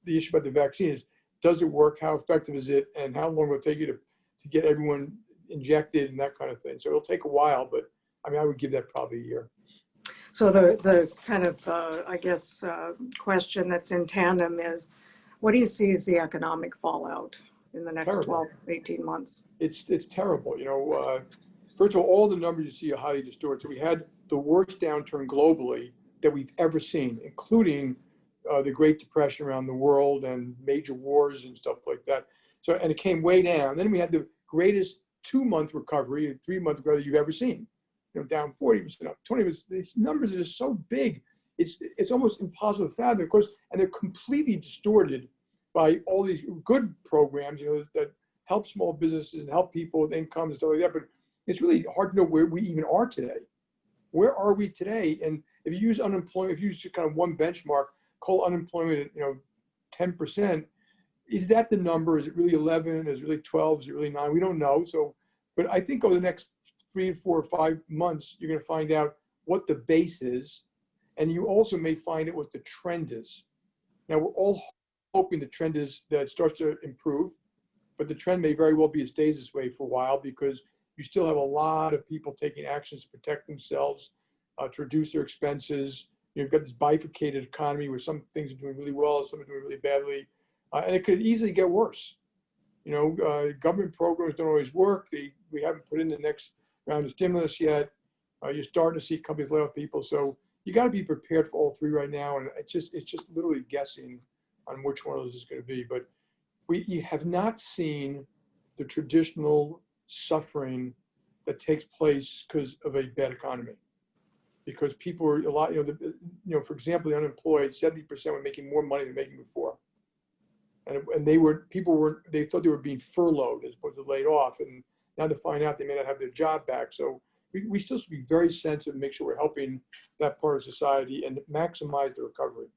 the issue about the vaccine is, does it work? How effective is it? And how long will it take you to get everyone injected and that kind of thing? So it'll take a while, but I mean, I would give that probably a year. So the kind of, question that's in tandem is, what do you see as the economic fallout in the next Terrible. 12, 18 months? It's terrible. First of all the numbers you see are highly distorted. So we had the worst downturn globally that we've ever seen, including the Great Depression around the world and major wars and stuff like that. So, and it came way down. Then we had the greatest 2-month recovery, 3-month recovery you've ever seen. Down 40%, up 20%. The numbers are just so big. It's almost impossible to fathom, of course, and they're completely distorted by all these good programs, that help small businesses and help people with income and stuff like that. But it's really hard to know where we even are today. Where are we today? And if you use unemployment, if you use kind of one benchmark, call unemployment at 10%, is that the number? Is it really 11? Is it really 12? Is it really 9? We don't know. So, but I think over the next 3, 4, or 5 months, you're going to find out what the base is, and you also may find out what the trend is. Now, we're all hoping the trend is that it starts to improve, but the trend may very well be it stays this way for a while, because you still have a lot of people taking actions to protect themselves, to reduce their expenses. You've got this bifurcated economy where some things are doing really well, some are doing really badly, and it could easily get worse. Government programs don't always work. We haven't put in the next round of stimulus yet. You're starting to see companies lay off people. So you got to be prepared for all three right now. And it's just literally guessing on which one of those is going to be. But you have not seen the traditional suffering that takes place because of a bad economy. Because people were a lot, for example, the unemployed, 70% were making more money than making before. And they thought they were being furloughed as opposed to laid off. And now to find out they may not have their job back. So we still should be very sensitive and make sure we're helping that part of society and maximize the recovery.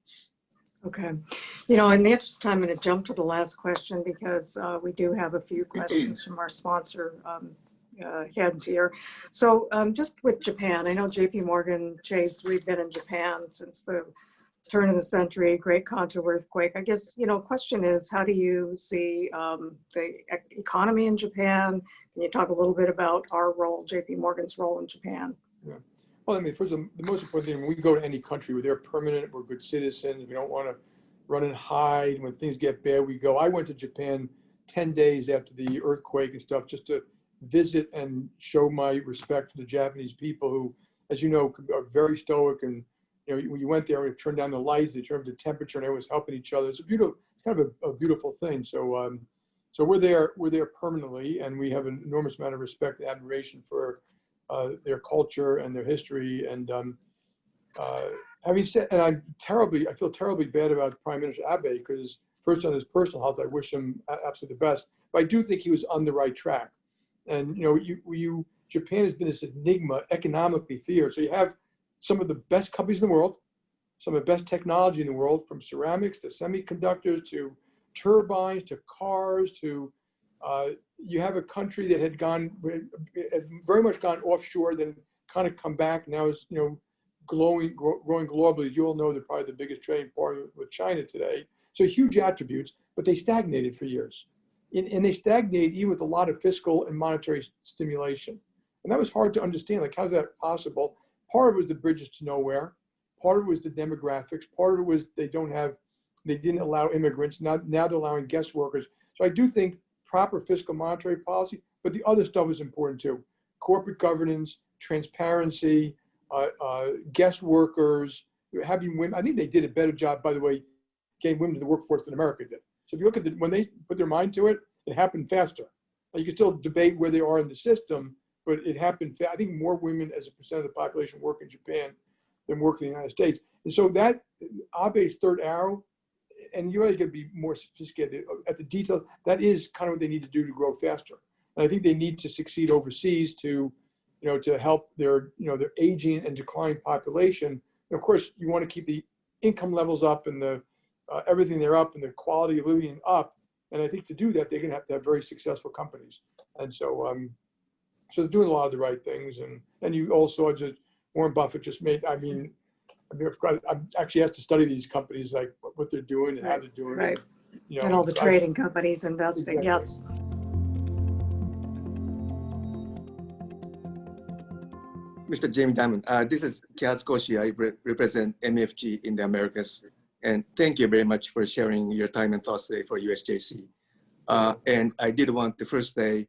Okay. In the interest of time, I'm going to jump to the last question, because we do have a few questions from our sponsor heads here. So just with Japan, I know JP Morgan, Chase, we've been in Japan since the turn of the century, Great Kanto earthquake. I guess, question is, how do you see the economy in Japan? Can you talk a little bit about our role, JP Morgan's role in Japan? Yeah. Well, first of all, the most important thing, when we go to any country, they're permanent, we're good citizens, we don't want to run and hide. When things get bad, we go. I went to Japan 10 days after the earthquake and stuff, just to visit and show my respect for the Japanese people, who, as you know, are very stoic. And when you went there, we turned down the lights, they turned the temperature, and everyone was helping each other. It's kind of a beautiful thing. So we're there permanently, and we have an enormous amount of respect and admiration for their culture and their history. And having said, and I feel terribly bad about Prime Minister Abe, because first, on his personal health, I wish him absolutely the best. But I do think he was on the right track. And Japan has been this enigma economically here. So you have some of the best companies in the world, some of the best technology in the world, from ceramics to semiconductors to turbines to cars to you have a country that had very much gone offshore, then kind of come back. Now is growing globally. As you all know, they're probably the biggest trading partner with China today. So huge attributes, but they stagnated for years. And they stagnated even with a lot of fiscal and monetary stimulation. And that was hard to understand. Like, how's that possible? Part of it was the bridges to nowhere. Part of it was the demographics. Part of it was they didn't allow immigrants. Now they're allowing guest workers. So I do think proper fiscal monetary policy, but the other stuff is important too. Corporate governance, transparency, guest workers, having women. I think they did a better job, by the way, getting women to the workforce than America did. So if you look at when they put their mind to it, it happened faster. Now, you can still debate where they are in the system, but it happened fast. I think more women as a percent of the population work in Japan than work in the United States. And so that Abe's third arrow, and you really got to be more sophisticated at the detail. That is kind of what they need to do to grow faster. And I think they need to succeed overseas to help their aging and declining population. And of course, you want to keep the income levels up and the everything there up and the quality of living up. And I think to do that, they're going to have very successful companies. And so, so they're doing a lot of the right things. And you also just, Warren Buffett just made, I mean, I'm actually asked to study these companies, like what they're doing and how they're doing Right. it. You know, And all the trading companies investing, exactly. yes. Mr. Jamie Dimon, this is Kaz Koshi. I represent MFG in the Americas. And thank you very much for sharing your time and thoughts today for USJC. And I did want to first say,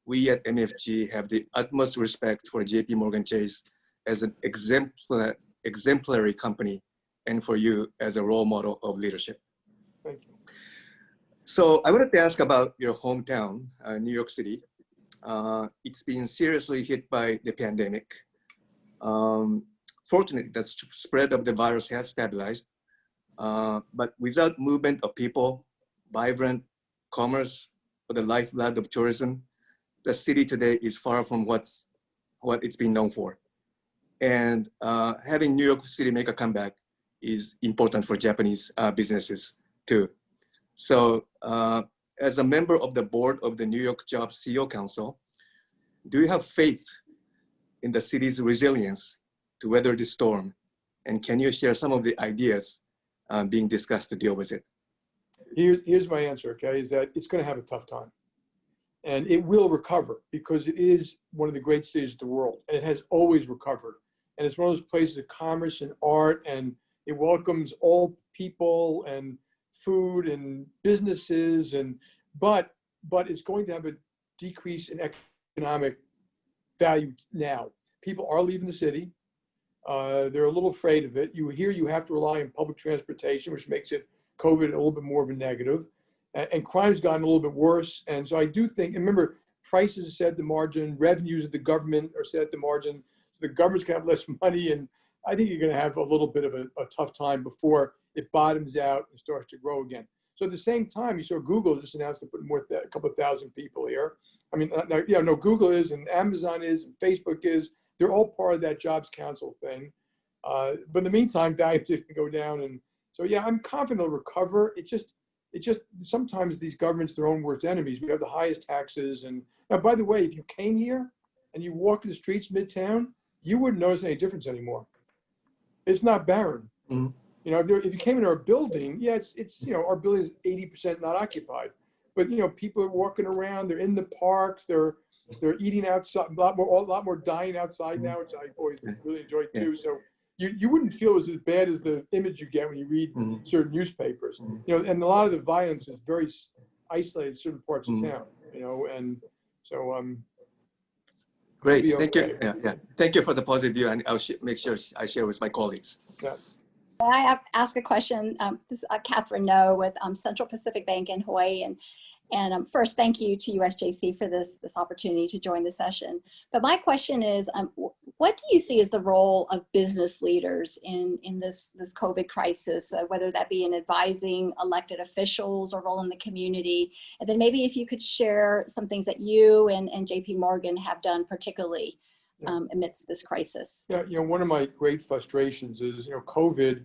we at MFG have the utmost respect for JP Morgan Chase as an exemplary company and for you as a role model of leadership. Thank you. So I wanted to ask about your hometown, New York City. It's been seriously hit by the pandemic. Fortunately, the spread of the virus has stabilized, but without movement of people, vibrant commerce, or the lifeblood of tourism, the city today is far from what it's been known for. And having New York City make a comeback is important for Japanese businesses too. So as a member of the board of the New York Jobs CEO Council, do you have faith in the city's resilience to weather the storm? And can you share some of the ideas being discussed to deal with it? Here's my answer, okay, is that it's going to have a tough time. And it will recover because it is one of the great cities of the world. And it has always recovered. And it's one of those places of commerce and art, and it welcomes all people and food and businesses. But it's going to have a decrease in economic value now. People are leaving the city. They're a little afraid of it. You have to rely on public transportation, which makes it COVID a little bit more of a negative. And crime's gotten a little bit worse. And so I do think, and remember, prices are set at the margin, revenues of the government are set at the margin. So the government's going to have less money. And I think you're going to have a little bit of a tough time before it bottoms out and starts to grow again. So at the same time, you saw Google just announced to put a couple of thousand people here. I mean, Google is, and Amazon is, and Facebook is. They're all part of that Jobs Council thing. But in the meantime, values can go down. And so, yeah, I'm confident it'll recover. It just sometimes these governments, their own worst enemies. We have the highest taxes. And now, by the way, if you came here and you walk in the streets midtown, you wouldn't notice any difference anymore. It's not barren. Mm-hmm. You know, if you came in our building, yeah, it's our building is 80% not occupied. But people are walking around. They're in the parks. They're eating outside. A lot more dining outside now, which I always really enjoy too. So you wouldn't feel as bad as the image you get when you read certain newspapers. And a lot of the violence is very isolated in certain parts of town. And so great. Thank you. Yeah. Thank you for the positive view, and I'll make sure I share with my colleagues. Yeah. Can I ask a question? This is Catherine No with Central Pacific Bank in Hawaii. And first, thank you to USJC for this opportunity to join the session. But my question is, what do you see as the role of business leaders in this COVID crisis, whether that be in advising elected officials or role in the community? And then maybe if you could share some things that you and JP Morgan have done particularly amidst this crisis. Yeah, one of my great frustrations is, COVID,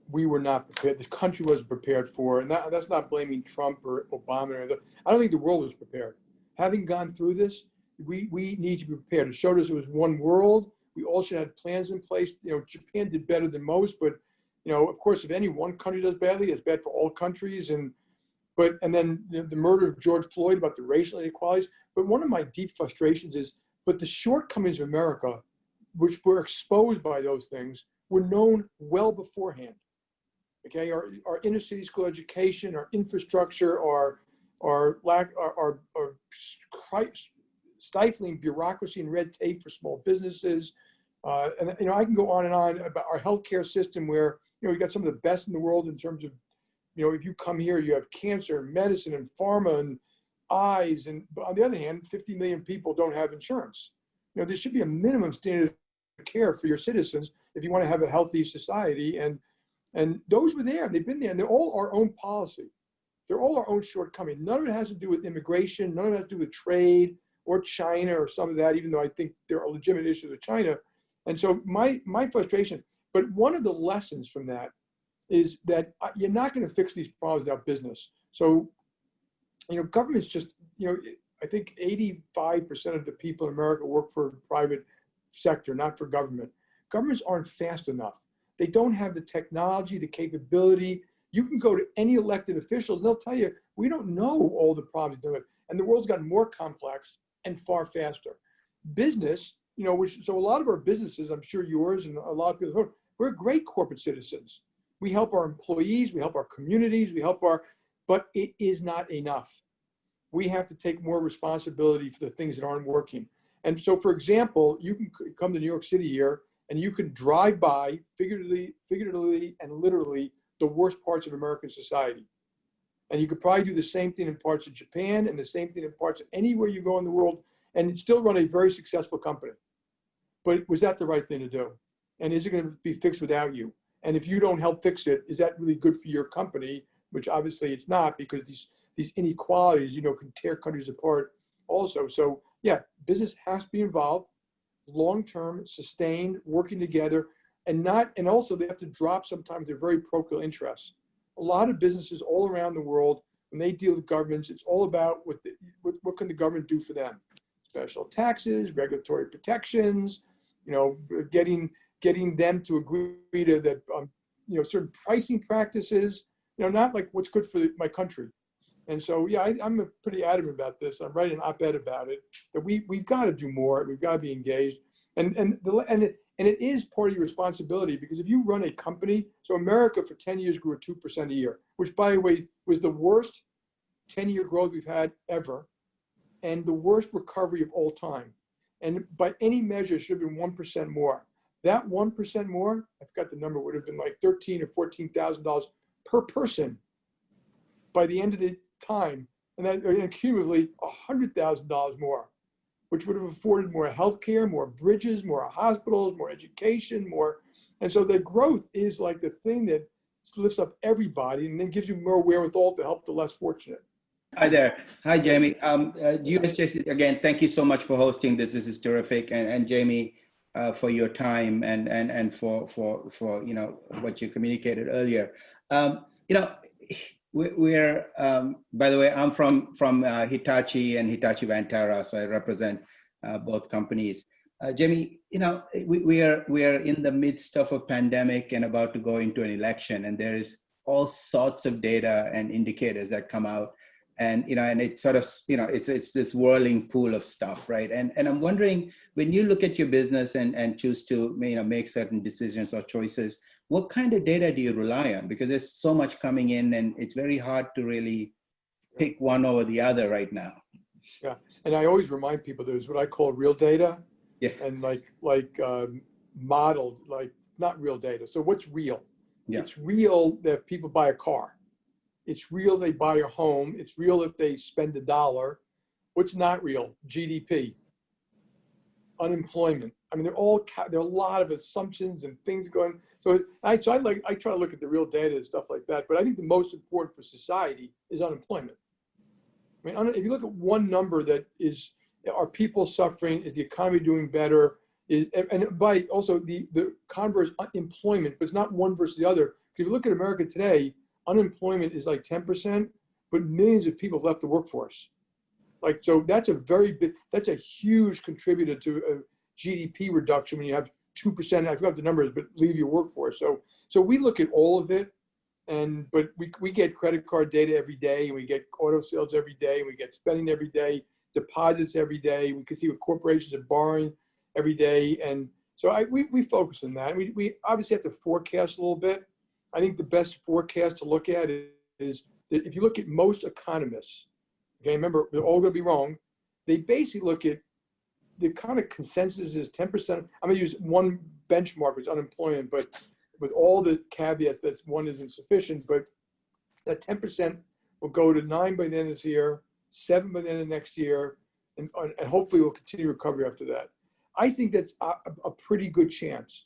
we were not prepared. The country wasn't prepared for it. And that's not blaming Trump or Obama or anything. I don't think the world was prepared. Having gone through this, we need to be prepared. It showed us it was one world. We all should have plans in place. Japan did better than most, but of course, if any one country does badly, it's bad for all countries. And then the murder of George Floyd, about the racial inequalities. But one of my deep frustrations is, but the shortcomings of America, which were exposed by those things, were known well beforehand. Okay, our inner city school education, our infrastructure, our stifling bureaucracy and red tape for small businesses, and I can go on and on about our healthcare system, where we got some of the best in the world in terms of, if you come here, you have cancer, medicine, and pharma, and eyes, but on the other hand, 50 million people don't have insurance. There should be a minimum standard of care for your citizens if you want to have a healthy society. And those were there, and they've been there, and they're all our own policy. They're all our own shortcomings. None of it has to do with immigration. None of it has to do with trade or China or some of that, even though I think there are legitimate issues with China. And so my frustration, but one of the lessons from that is that you're not going to fix these problems without business. So government's just, I think 85% of the people in America work for private sector, not for government. Governments aren't fast enough. They don't have the technology, the capability. You can go to any elected official and they'll tell you, we don't know all the problems they're doing. And the world's gotten more complex and far faster. Business, so a lot of our businesses, I'm sure yours and a lot of people, we're great corporate citizens. We help our employees, we help our communities, but it is not enough. We have to take more responsibility for the things that aren't working. And so, for example, you can come to New York City here and you can drive by, figuratively and literally, the worst parts of American society. And you could probably do the same thing in parts of Japan and the same thing in parts of anywhere you go in the world and still run a very successful company. But was that the right thing to do? And is it going to be fixed without you? And if you don't help fix it, is that really good for your company? Which obviously it's not, because these inequalities, can tear countries apart also. So yeah, business has to be involved, long-term, sustained, working together, and also they have to drop sometimes their very parochial interests. A lot of businesses all around the world, when they deal with governments, it's all about what can the government do for them? Special taxes, regulatory protections, getting them to agree to that, certain pricing practices, not like what's good for my country. And so, yeah, I'm pretty adamant about this. I'm writing an op-ed about it, that we've got to do more. We've got to be engaged. And it is part of your responsibility, because if you run a company, so America for 10 years grew at 2% a year, which, by the way, was the worst 10-year growth we've had ever, and the worst recovery of all time. And by any measure, it should have been 1% more. That 1% more, I forgot the number, would have been like $13,000 or $14,000 per person by the end of the time, and cumulatively $100,000 more, which would have afforded more healthcare, more bridges, more hospitals, more education, more. And so the growth is like the thing that lifts up everybody and then gives you more wherewithal to help the less fortunate. Hi there. Hi, Jamie. USJC, again, thank you so much for hosting this. This is terrific. And Jamie, for your time and for what you communicated earlier. We're by the way, I'm from Hitachi and Hitachi Vantara, so I represent both companies. Jamie, we are in the midst of a pandemic and about to go into an election, and there is all sorts of data and indicators that come out, and and it's sort of it's this whirling pool of stuff, right? And I'm wondering, when you look at your business and choose to make certain decisions or choices, what kind of data do you rely on? Because there's so much coming in, and it's very hard to really pick one over the other right now. Yeah, and I always remind people there's what I call real data, and like modeled, like not real data. So what's real? Yeah. It's real that people buy a car. It's real they buy a home. It's real if they spend $1. What's not real? GDP, unemployment. I mean, there are a lot of assumptions and things going. So I try to look at the real data and stuff like that. But I think the most important for society is unemployment. I mean, if you look at one number that is, are people suffering? Is the economy doing better? And by also the converse, employment, but it's not one versus the other. If you look at America today, unemployment is like 10%, but millions of people have left the workforce. So that's a huge contributor to a GDP reduction when you have 2%, I forgot the numbers, but leave your workforce. So we look at all of it, but we get credit card data every day, and we get auto sales every day, and we get spending every day, deposits every day. We can see what corporations are borrowing every day. And so we focus on that. We obviously have to forecast a little bit. I think the best forecast to look at is that if you look at most economists, okay, remember, they're all going to be wrong. They basically look at the kind of consensus is 10%. I'm going to use one benchmark, which is unemployment, but with all the caveats that one isn't sufficient, but that 10% will go to 9 by the end of this year, 7 by the end of next year, and hopefully we'll continue recovery after that. I think that's a pretty good chance,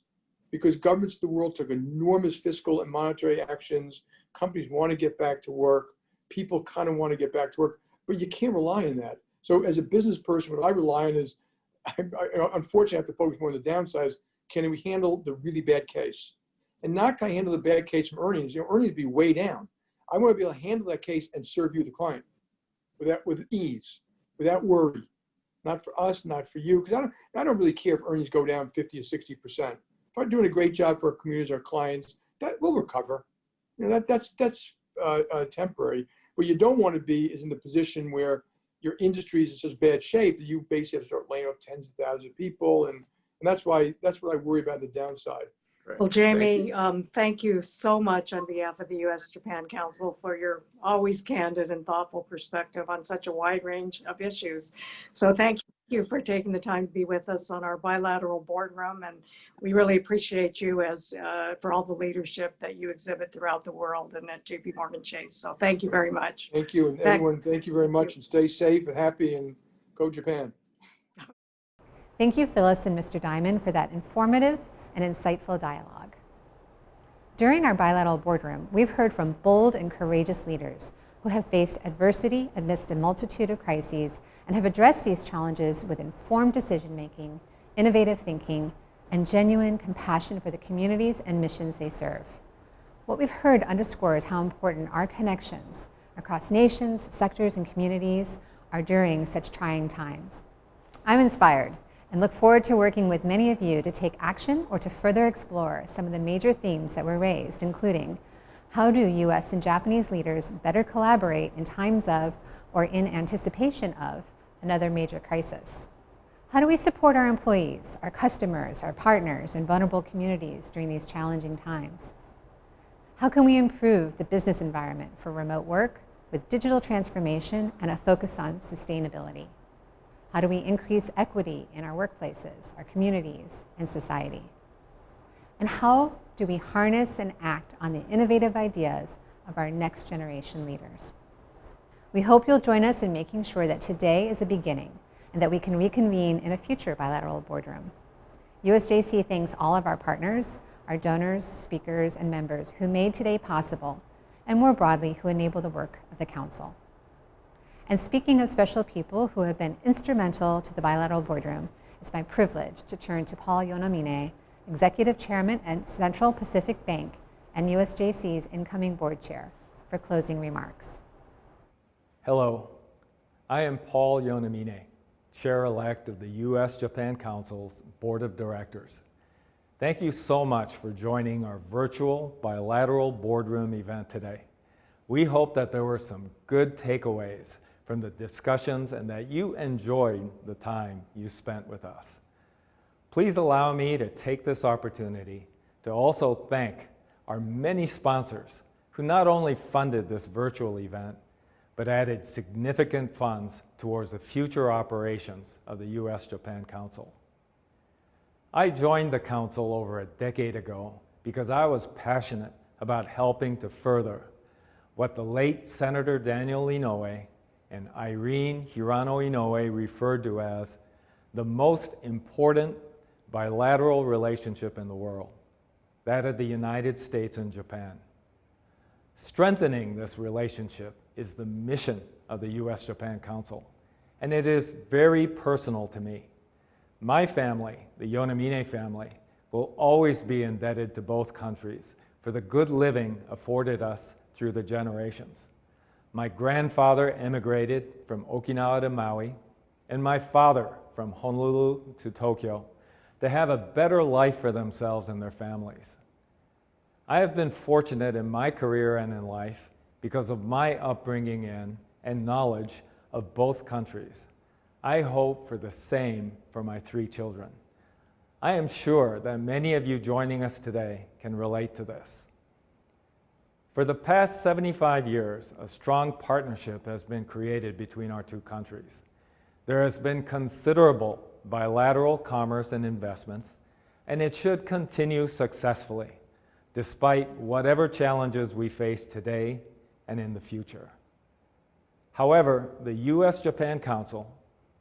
because governments of the world took enormous fiscal and monetary actions. Companies want to get back to work. People kind of want to get back to work, but you can't rely on that. So as a business person, what I rely on is, I unfortunately have to focus more on the downsides. Can we handle the really bad case? And not can I handle the bad case from earnings? Earnings be way down. I want to be able to handle that case and serve you, the client. with ease, without worry. Not for us, not for you, because I don't really care if earnings go down 50 or 60%. If I'm doing a great job for our communities, our clients, that will recover. That's temporary. What you don't want to be is in the position where your industry is in such bad shape that you basically have to start laying off tens of thousands of people, and that's what I worry about the downside. Well, Jamie, thank you so much on behalf of the U.S. Japan Council for your always candid and thoughtful perspective on such a wide range of issues. So thank you for taking the time to be with us on our bilateral boardroom, and we really appreciate you for all the leadership that you exhibit throughout the world and at J.P. Morgan Chase. So thank you very much. Thank you, and everyone, thank you very much, and stay safe and happy, and go Japan. Thank you, Phyllis and Mr. Diamond, for that informative and insightful dialogue. During our bilateral boardroom, we've heard from bold and courageous leaders who have faced adversity amidst a multitude of crises and have addressed these challenges with informed decision-making, innovative thinking, and genuine compassion for the communities and missions they serve. What we've heard underscores how important our connections across nations, sectors, and communities are during such trying times. I'm inspired and look forward to working with many of you to take action or to further explore some of the major themes that were raised, including how do U.S. and Japanese leaders better collaborate in times of or in anticipation of another major crisis? How do we support our employees, our customers, our partners, and vulnerable communities during these challenging times? How can we improve the business environment for remote work with digital transformation and a focus on sustainability? How do we increase equity in our workplaces, our communities, and society? And how do we harness and act on the innovative ideas of our next generation leaders? We hope you'll join us in making sure that today is a beginning and that we can reconvene in a future bilateral boardroom. USJC thanks all of our partners, our donors, speakers, and members who made today possible, and more broadly, who enable the work of the Council. And speaking of special people who have been instrumental to the bilateral boardroom, it's my privilege to turn to Paul Yonomine, Executive Chairman at Central Pacific Bank and USJC's incoming board chair, for closing remarks. Hello, I am Paul Yonomine, Chair-elect of the U.S. Japan Council's Board of Directors. Thank you so much for joining our virtual bilateral boardroom event today. We hope that there were some good takeaways from the discussions and that you enjoyed the time you spent with us. Please allow me to take this opportunity to also thank our many sponsors who not only funded this virtual event, but added significant funds towards the future operations of the U.S. Japan Council. I joined the Council over a decade ago because I was passionate about helping to further what the late Senator Daniel Inouye and Irene Hirano Inouye referred to as the most important bilateral relationship in the world, that of the United States and Japan. Strengthening this relationship is the mission of the U.S. Japan Council, and it is very personal to me. My family, the Yonomine family, will always be indebted to both countries for the good living afforded us through the generations. My grandfather emigrated from Okinawa to Maui, and my father from Honolulu to Tokyo, to have a better life for themselves and their families. I have been fortunate in my career and in life because of my upbringing in and knowledge of both countries. I hope for the same for my 3 children. I am sure that many of you joining us today can relate to this. For the past 75 years, a strong partnership has been created between our 2 countries. There has been considerable bilateral commerce and investments, and it should continue successfully, despite whatever challenges we face today and in the future. However, the U.S. Japan Council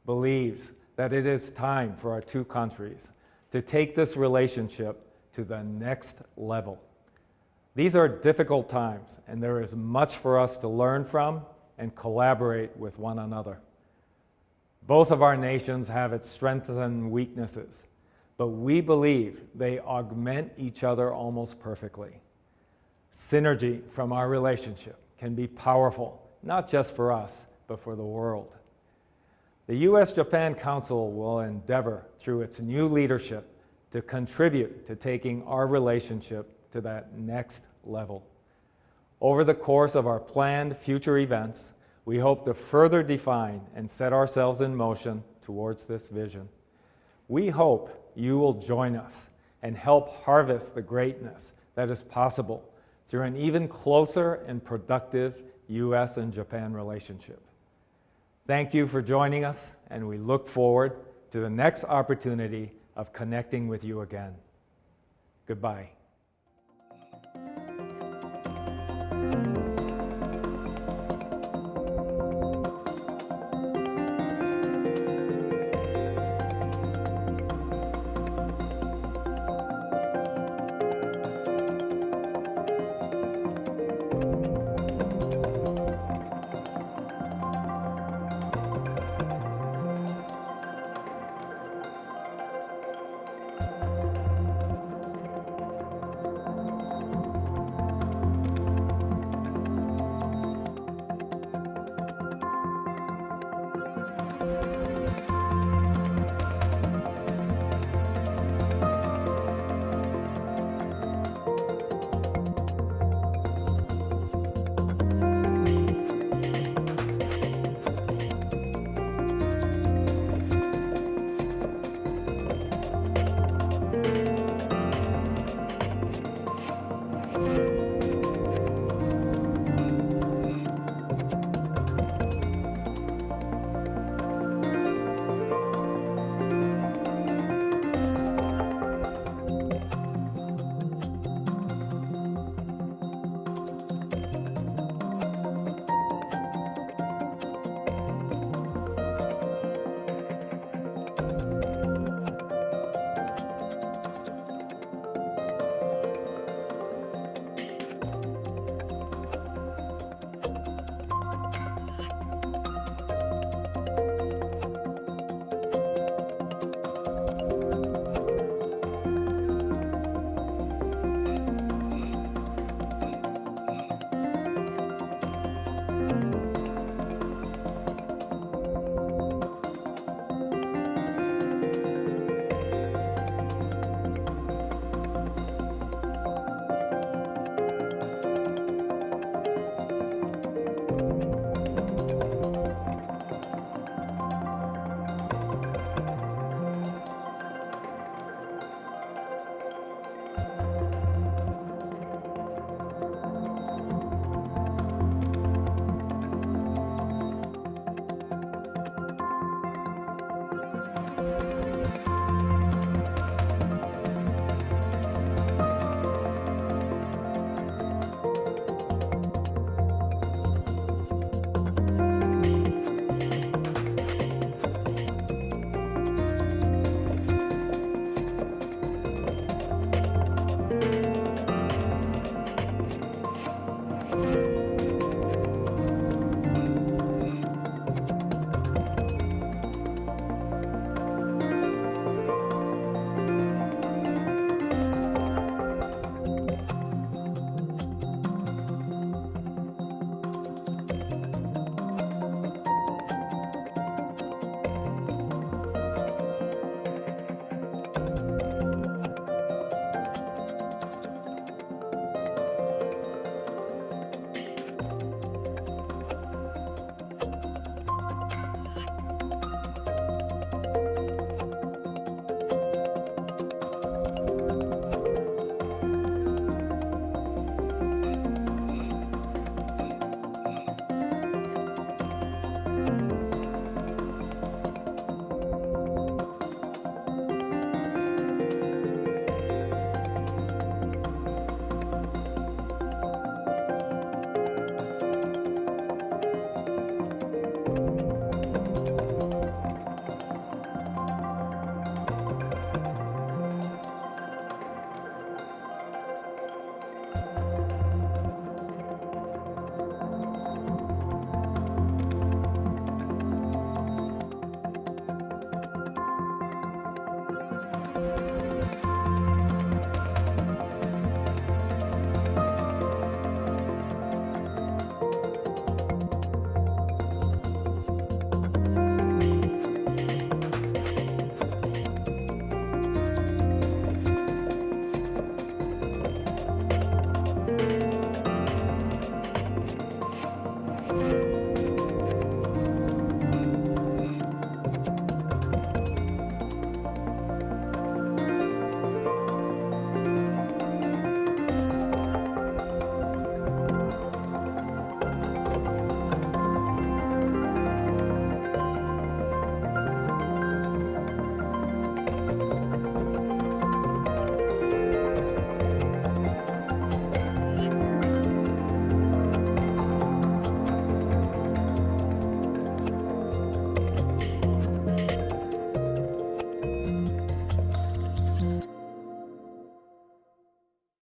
believes that it is time for our 2 countries to take this relationship to the next level. These are difficult times, and there is much for us to learn from and collaborate with one another. Both of our nations have its strengths and weaknesses, but we believe they augment each other almost perfectly. Synergy from our relationship can be powerful, not just for us, but for the world. The U.S. Japan Council will endeavor through its new leadership to contribute to taking our relationship to that next level. Over the course of our planned future events, we hope to further define and set ourselves in motion towards this vision. We hope you will join us and help harvest the greatness that is possible through an even closer and productive U.S. and Japan relationship. Thank you for joining us, and we look forward to the next opportunity of connecting with you again. Goodbye.